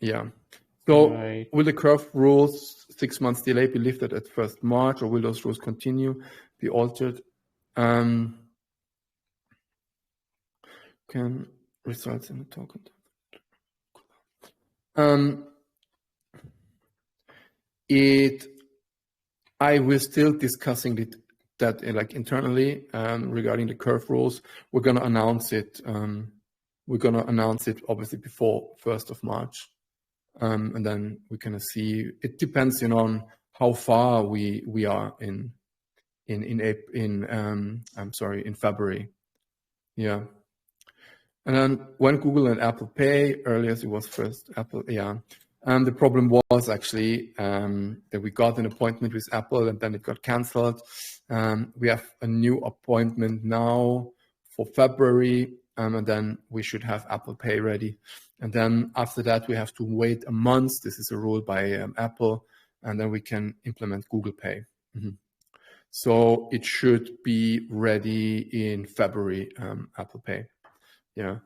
Yeah. So right. Will the curve rules 6 months delay be lifted at 1st March, or will those rules continue, be altered? Can results in the token. I was still discussing that like internally regarding the curve rules. We're gonna announce it. We're gonna announce it obviously before 1st of March, and then we're gonna see. It depends, on how far we are in February. Yeah. And then when Google and Apple Pay, earlier it was first Apple, yeah. The problem was actually that we got an appointment with Apple and then it got canceled. We have a new appointment now for February, and then we should have Apple Pay ready. And then after that, we have to wait a month. This is a rule by Apple, and then we can implement Google Pay. Mm-hmm. So it should be ready in February, Apple Pay. Yeah.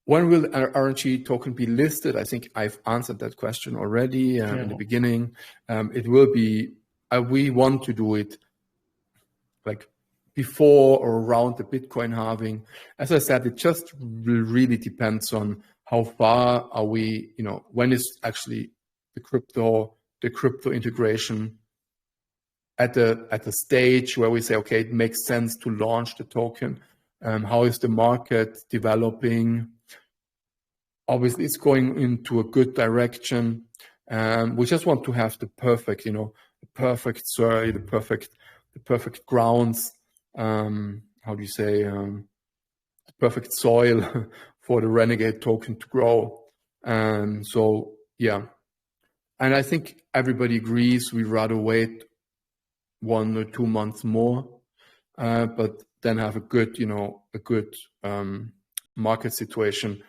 When will our RNG token be listed? I think I've answered that question already in the beginning. It will be, we want to do it like before or around the Bitcoin halving. As I said, it just really depends on how far are we, when is actually the crypto integration at the stage where we say, okay, it makes sense to launch the token. How is the market developing? Obviously, it's going into a good direction. We just want to have the perfect, the perfect perfect grounds, how do you say, perfect soil for the Renegade token to grow. So yeah, and I think everybody agrees we'd rather wait 1 or 2 months more, but then have a good, market situation,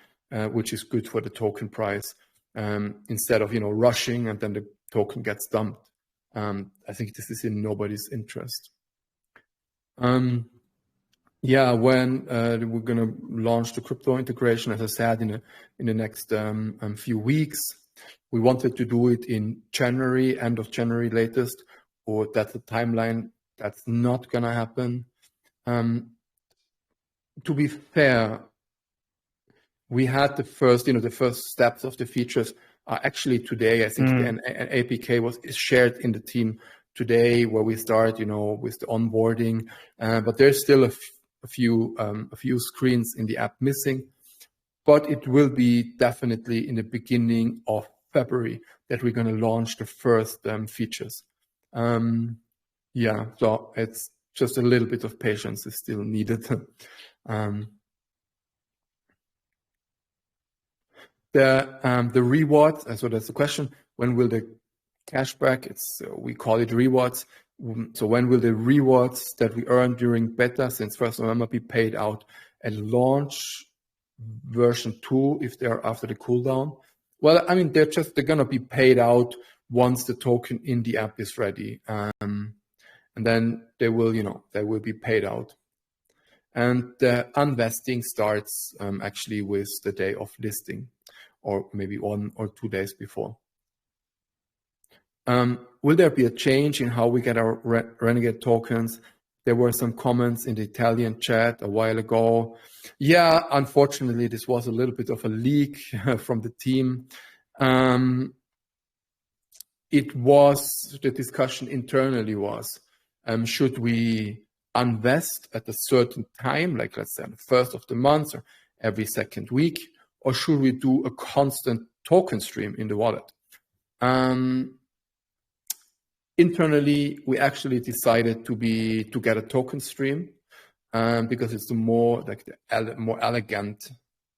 which is good for the token price, instead of, rushing and then the token gets dumped. I think this is in nobody's interest. Yeah, when we're going to launch the crypto integration, as I said, in the next few weeks. We wanted to do it in January, end of January latest, or that's the timeline. That's not going to happen. To be fair, we had the first steps of the features are actually today. I think an APK is shared in the team today, where we start, with the onboarding. But there's still a few screens in the app missing. But it will be definitely in the beginning of February that we're going to launch the first features. Yeah, so it's just a little bit of patience is still needed. The rewards, so that's the question, when will the cashback, we call it rewards. So when will the rewards that we earn during beta since 1st November be paid out at launch version 2 if they're after the cooldown? Well, I mean, they're going to be paid out once the token in the app is ready. And then they will be paid out. And the unvesting starts actually with the day of listing, or maybe 1 or 2 days before. Will there be a change in how we get our Renegade tokens? There were some comments in the Italian chat a while ago. Yeah, unfortunately, this was a little bit of a leak from the team. The discussion internally was, should we invest at a certain time, like let's say on the 1st of the month or every 2nd week, or should we do a constant token stream in the wallet? Internally, we actually decided to get a token stream, because it's the more elegant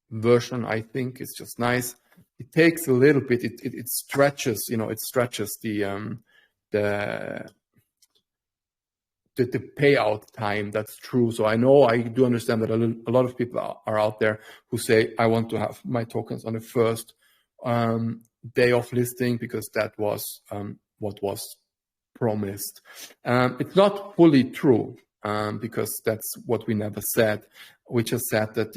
version. I think it's just nice. It takes a little bit. It stretches, the payout time. That's true. So I do understand that a lot of people are out there who say, I want to have my tokens on the first day of listing, because that was what was promised. It's not fully true, because that's what we never said. We just said that,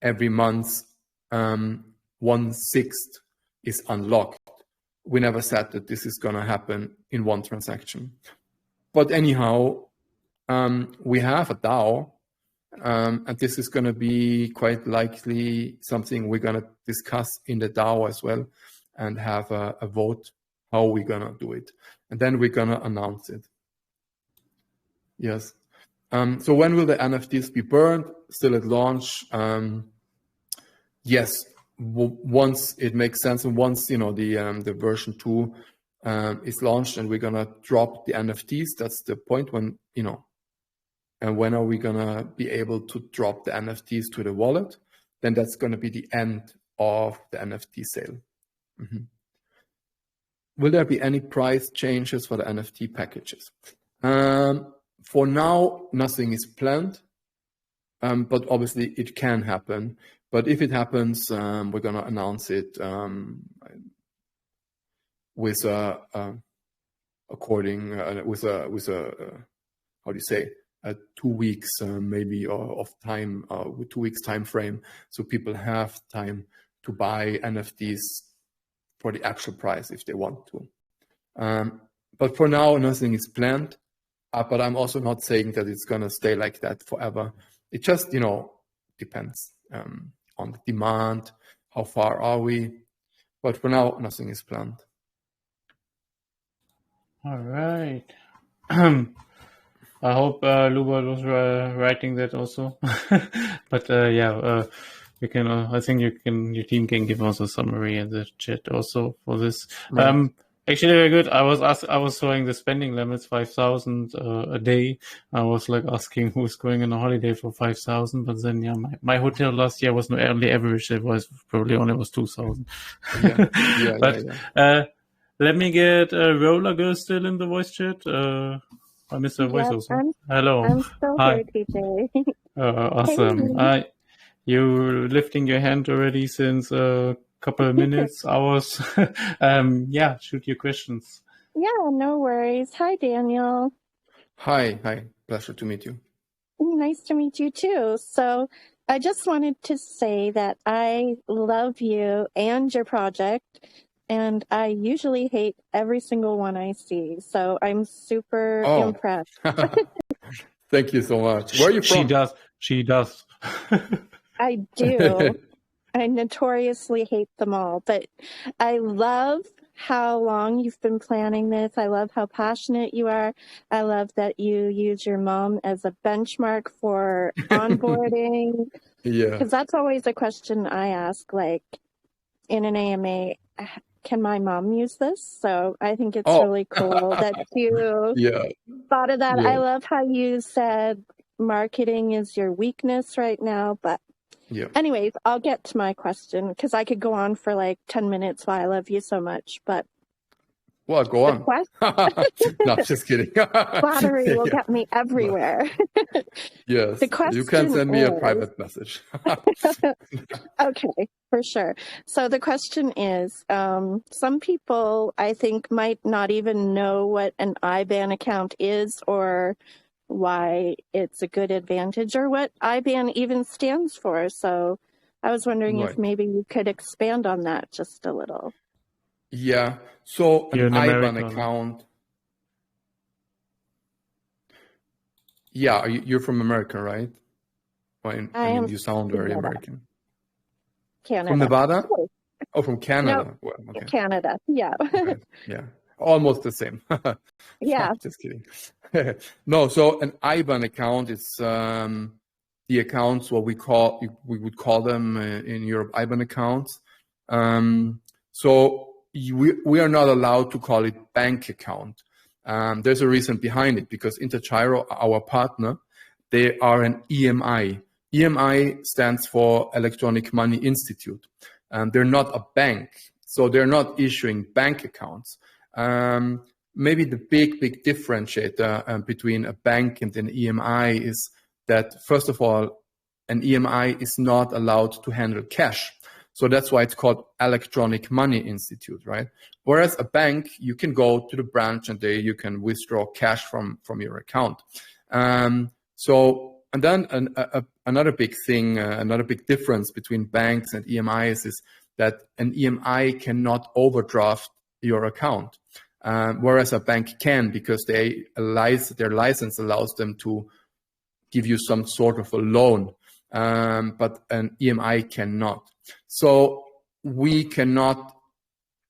every month 1/6 is unlocked. We never said that this is going to happen in one transaction. But anyhow, we have a DAO, and this is going to be quite likely something we're going to discuss in the DAO as well, and have a vote how we're going to do it. And then we're going to announce it. Yes. So when will the NFTs be burned? Still at launch. Yes, once it makes sense, and once the version 2 is launched, and we're gonna drop the NFTs. That's the point when and when are we gonna be able to drop the NFTs to the wallet? Then that's gonna be the end of the NFT sale. Will there be any price changes for the NFT packages? For now, nothing is planned, but obviously it can happen. But if it happens, we're gonna announce it with a how do you say, a 2 weeks maybe of time, with 2 weeks time frame, so people have time to buy NFTs for the actual price if they want to. But for now, nothing is planned. But I'm also not saying that it's gonna stay like that forever. It just depends on the demand, how far are we. But for now, nothing is planned. All right. I hope Lubert was writing that also. But we can. I think your team can give us a summary in the chat also for this. Right. Actually, very good. I was showing the spending limits 5,000 a day. I was like asking who's going on a holiday for 5,000, but then yeah, my hotel last year was no early average. It was probably only was 2,000. Yeah, yeah, yeah, But yeah. let me get Roller Girl still in the voice chat. I missed her voice Yep, also. Hello. I'm still Hi. here, TJ. Hey. Awesome. You lifting your hand already since a couple of minutes, hours. Yeah, shoot your questions. Yeah, no worries. Hi, Daniel. Hi, hi. Pleasure to meet you. Nice to meet you too. So, I just wanted to say that I love you and your project, and I usually hate every single one I see. So, I'm super Oh, impressed. thank you so much. Where are you She from? does. She does. I do. I notoriously hate them all, but I love how long you've been planning this. I love how passionate you are. I love that you use your mom as a benchmark for onboarding, Yeah. because that's always a question I ask, like in an AMA, can my mom use this? So I think it's Oh, really cool that you yeah, thought of that. yeah, I love how you said marketing is your weakness right now, but yeah. anyways, I'll get to my question because I could go on for like 10 minutes why I love you so much. But Well, go the on. question, No, just kidding. flattery will Yeah, get me but everywhere. yes, The you can question send me a is, private message. okay, for sure. So the question is, some people I think might not even know what an IBAN account is or why it's a good advantage or what IBAN even stands for. So I was wondering if Right. maybe you could expand on that just a little. Yeah. So You're an in IBAN America, no? account. Yeah, you're from America, right? Well, I I mean, am you sound from very Canada. American. From Canada. Nevada? Oh, Oh, from no, Canada. Well, okay. Canada. Yeah. Okay. Yeah. Almost the same. Yeah. Just kidding. No, so an IBAN account is the accounts what we would call them in Europe IBAN accounts. So we are not allowed to call it bank account. There's a reason behind it because Intergiro, our partner, they are an EMI. EMI stands for Electronic Money Institute. They're not a bank, so they're not issuing bank accounts. Maybe the big differentiator between a bank and an EMI is that, first of all, an EMI is not allowed to handle cash. So that's why it's called Electronic Money Institute, right? Whereas a bank, you can go to the branch and you can withdraw cash from your account. And then another big thing, another big difference between banks and EMIs is that an EMI cannot overdraft your account, whereas a bank can, because their license allows them to give you some sort of a loan, but an EMI cannot. So we cannot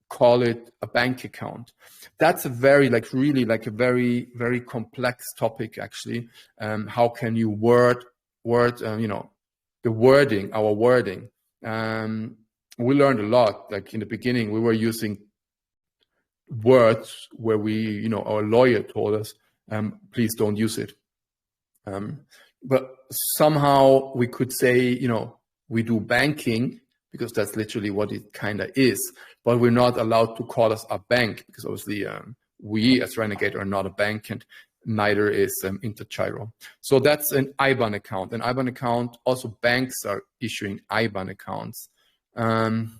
call it a bank account. That's a very very complex topic actually. How can you word the wording, our wording. We learned a lot. Like in the beginning, we were using words where our lawyer told us, please don't use it. But somehow we could say, we do banking because that's literally what it kind of is, but we're not allowed to call us a bank because obviously we as Renegade are not a bank and neither is Intergiro. So that's an IBAN account. An IBAN account, also banks are issuing IBAN accounts. And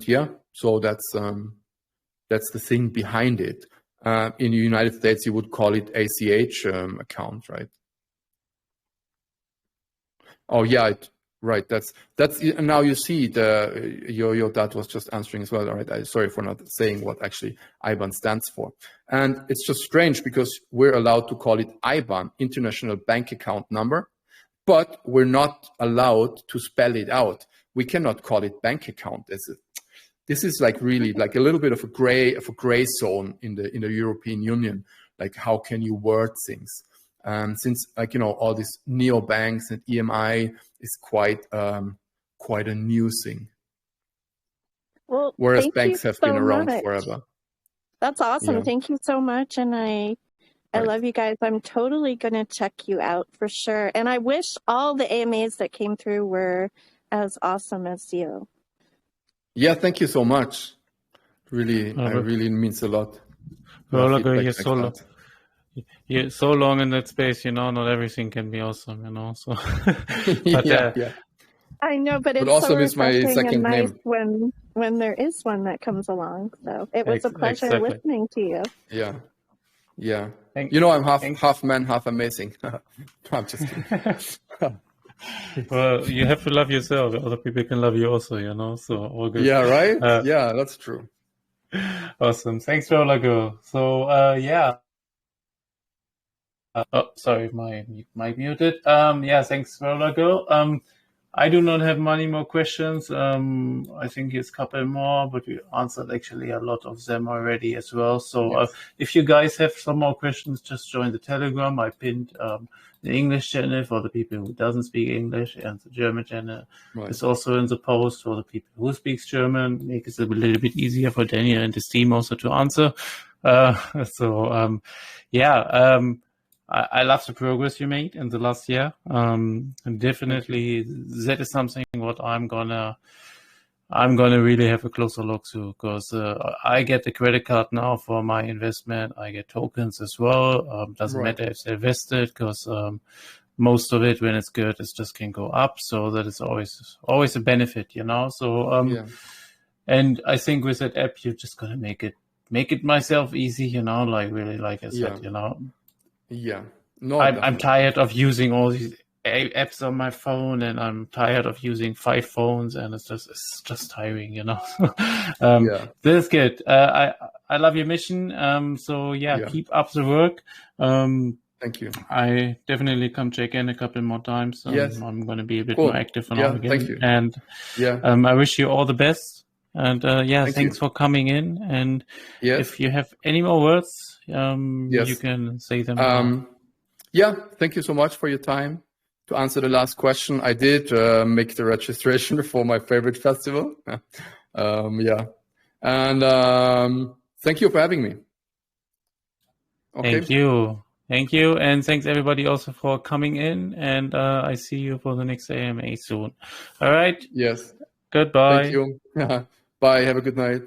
yeah, so that's the thing behind it. In the United States, you would call it ACH account, right? Oh yeah, right. That's now you see your dad was just answering as well. All right, sorry for not saying what actually IBAN stands for. And it's just strange because we're allowed to call it IBAN, International Bank Account Number, but we're not allowed to spell it out. We cannot call it bank account. This is like really like a little bit of a gray zone in the European Union. Like how can you word things? Since all these neobanks and EMI is quite a new thing. Well, Whereas thank you banks have been so around much. forever. That's awesome. Yeah. Thank you so much. And I Right. love you guys. I'm totally going to check you out for sure. And I wish all the AMAs that came through were as awesome as you. Yeah, thank you so much. Really, Uh, but- really means a lot. Rollergo, Feedback you're like so that. you're so long in that space, not everything can be awesome, So, but Yeah. I know, but But it's so awesome is my refreshing and second nice name. when there is one that comes along. So it was a pleasure exactly. listening to you. Yeah. Thank- I'm thank- half man, half amazing. I'm just kidding. Well, you have to love yourself. Other people can love you also, So all good. Yeah, right? Yeah, that's true. Awesome. Thanks, Rollergo. So, yeah. Oh, sorry, my mic muted. Yeah, thanks, Rollergo. I do not have many more questions. I think it's a couple more, but we answered actually a lot of them already as well. So Yes. if you guys have some more questions, just join the Telegram. I pinned the English channel for the people who doesn't speak English, and the German channel is also in the post for the people who speaks German. Make it a little bit easier for Daniel and his team also to answer. I love the progress you made in the last year. And definitely that is something what I'm gonna really have a closer look to, because I get the credit card now for my investment. I get tokens as well. Doesn't matter if they're vested, because most of it, when it's good, it just can go up. So that is always a benefit, So and I think with that app, you're just gonna make it myself easy, like really, like I said, Yeah. No, I'm tired of using all these apps on my phone, and I'm tired of using 5 phones, and it's just tiring, This is good. I love your mission. So keep up the work. Thank you. I definitely come check in a couple more times. Yes. I'm going to be a bit Cool. more active now again. Thank you. And I wish you all the best. And thanks for coming in. And if you have any more words, you can say them now. Thank you so much for your time. To answer the last question, I did make the registration for my favorite festival. And thank you for having me. Okay. Thank you. And thanks everybody also for coming in. And I see you for the next AMA soon. All right. Yes. Goodbye. Thank you. Bye. Have a good night.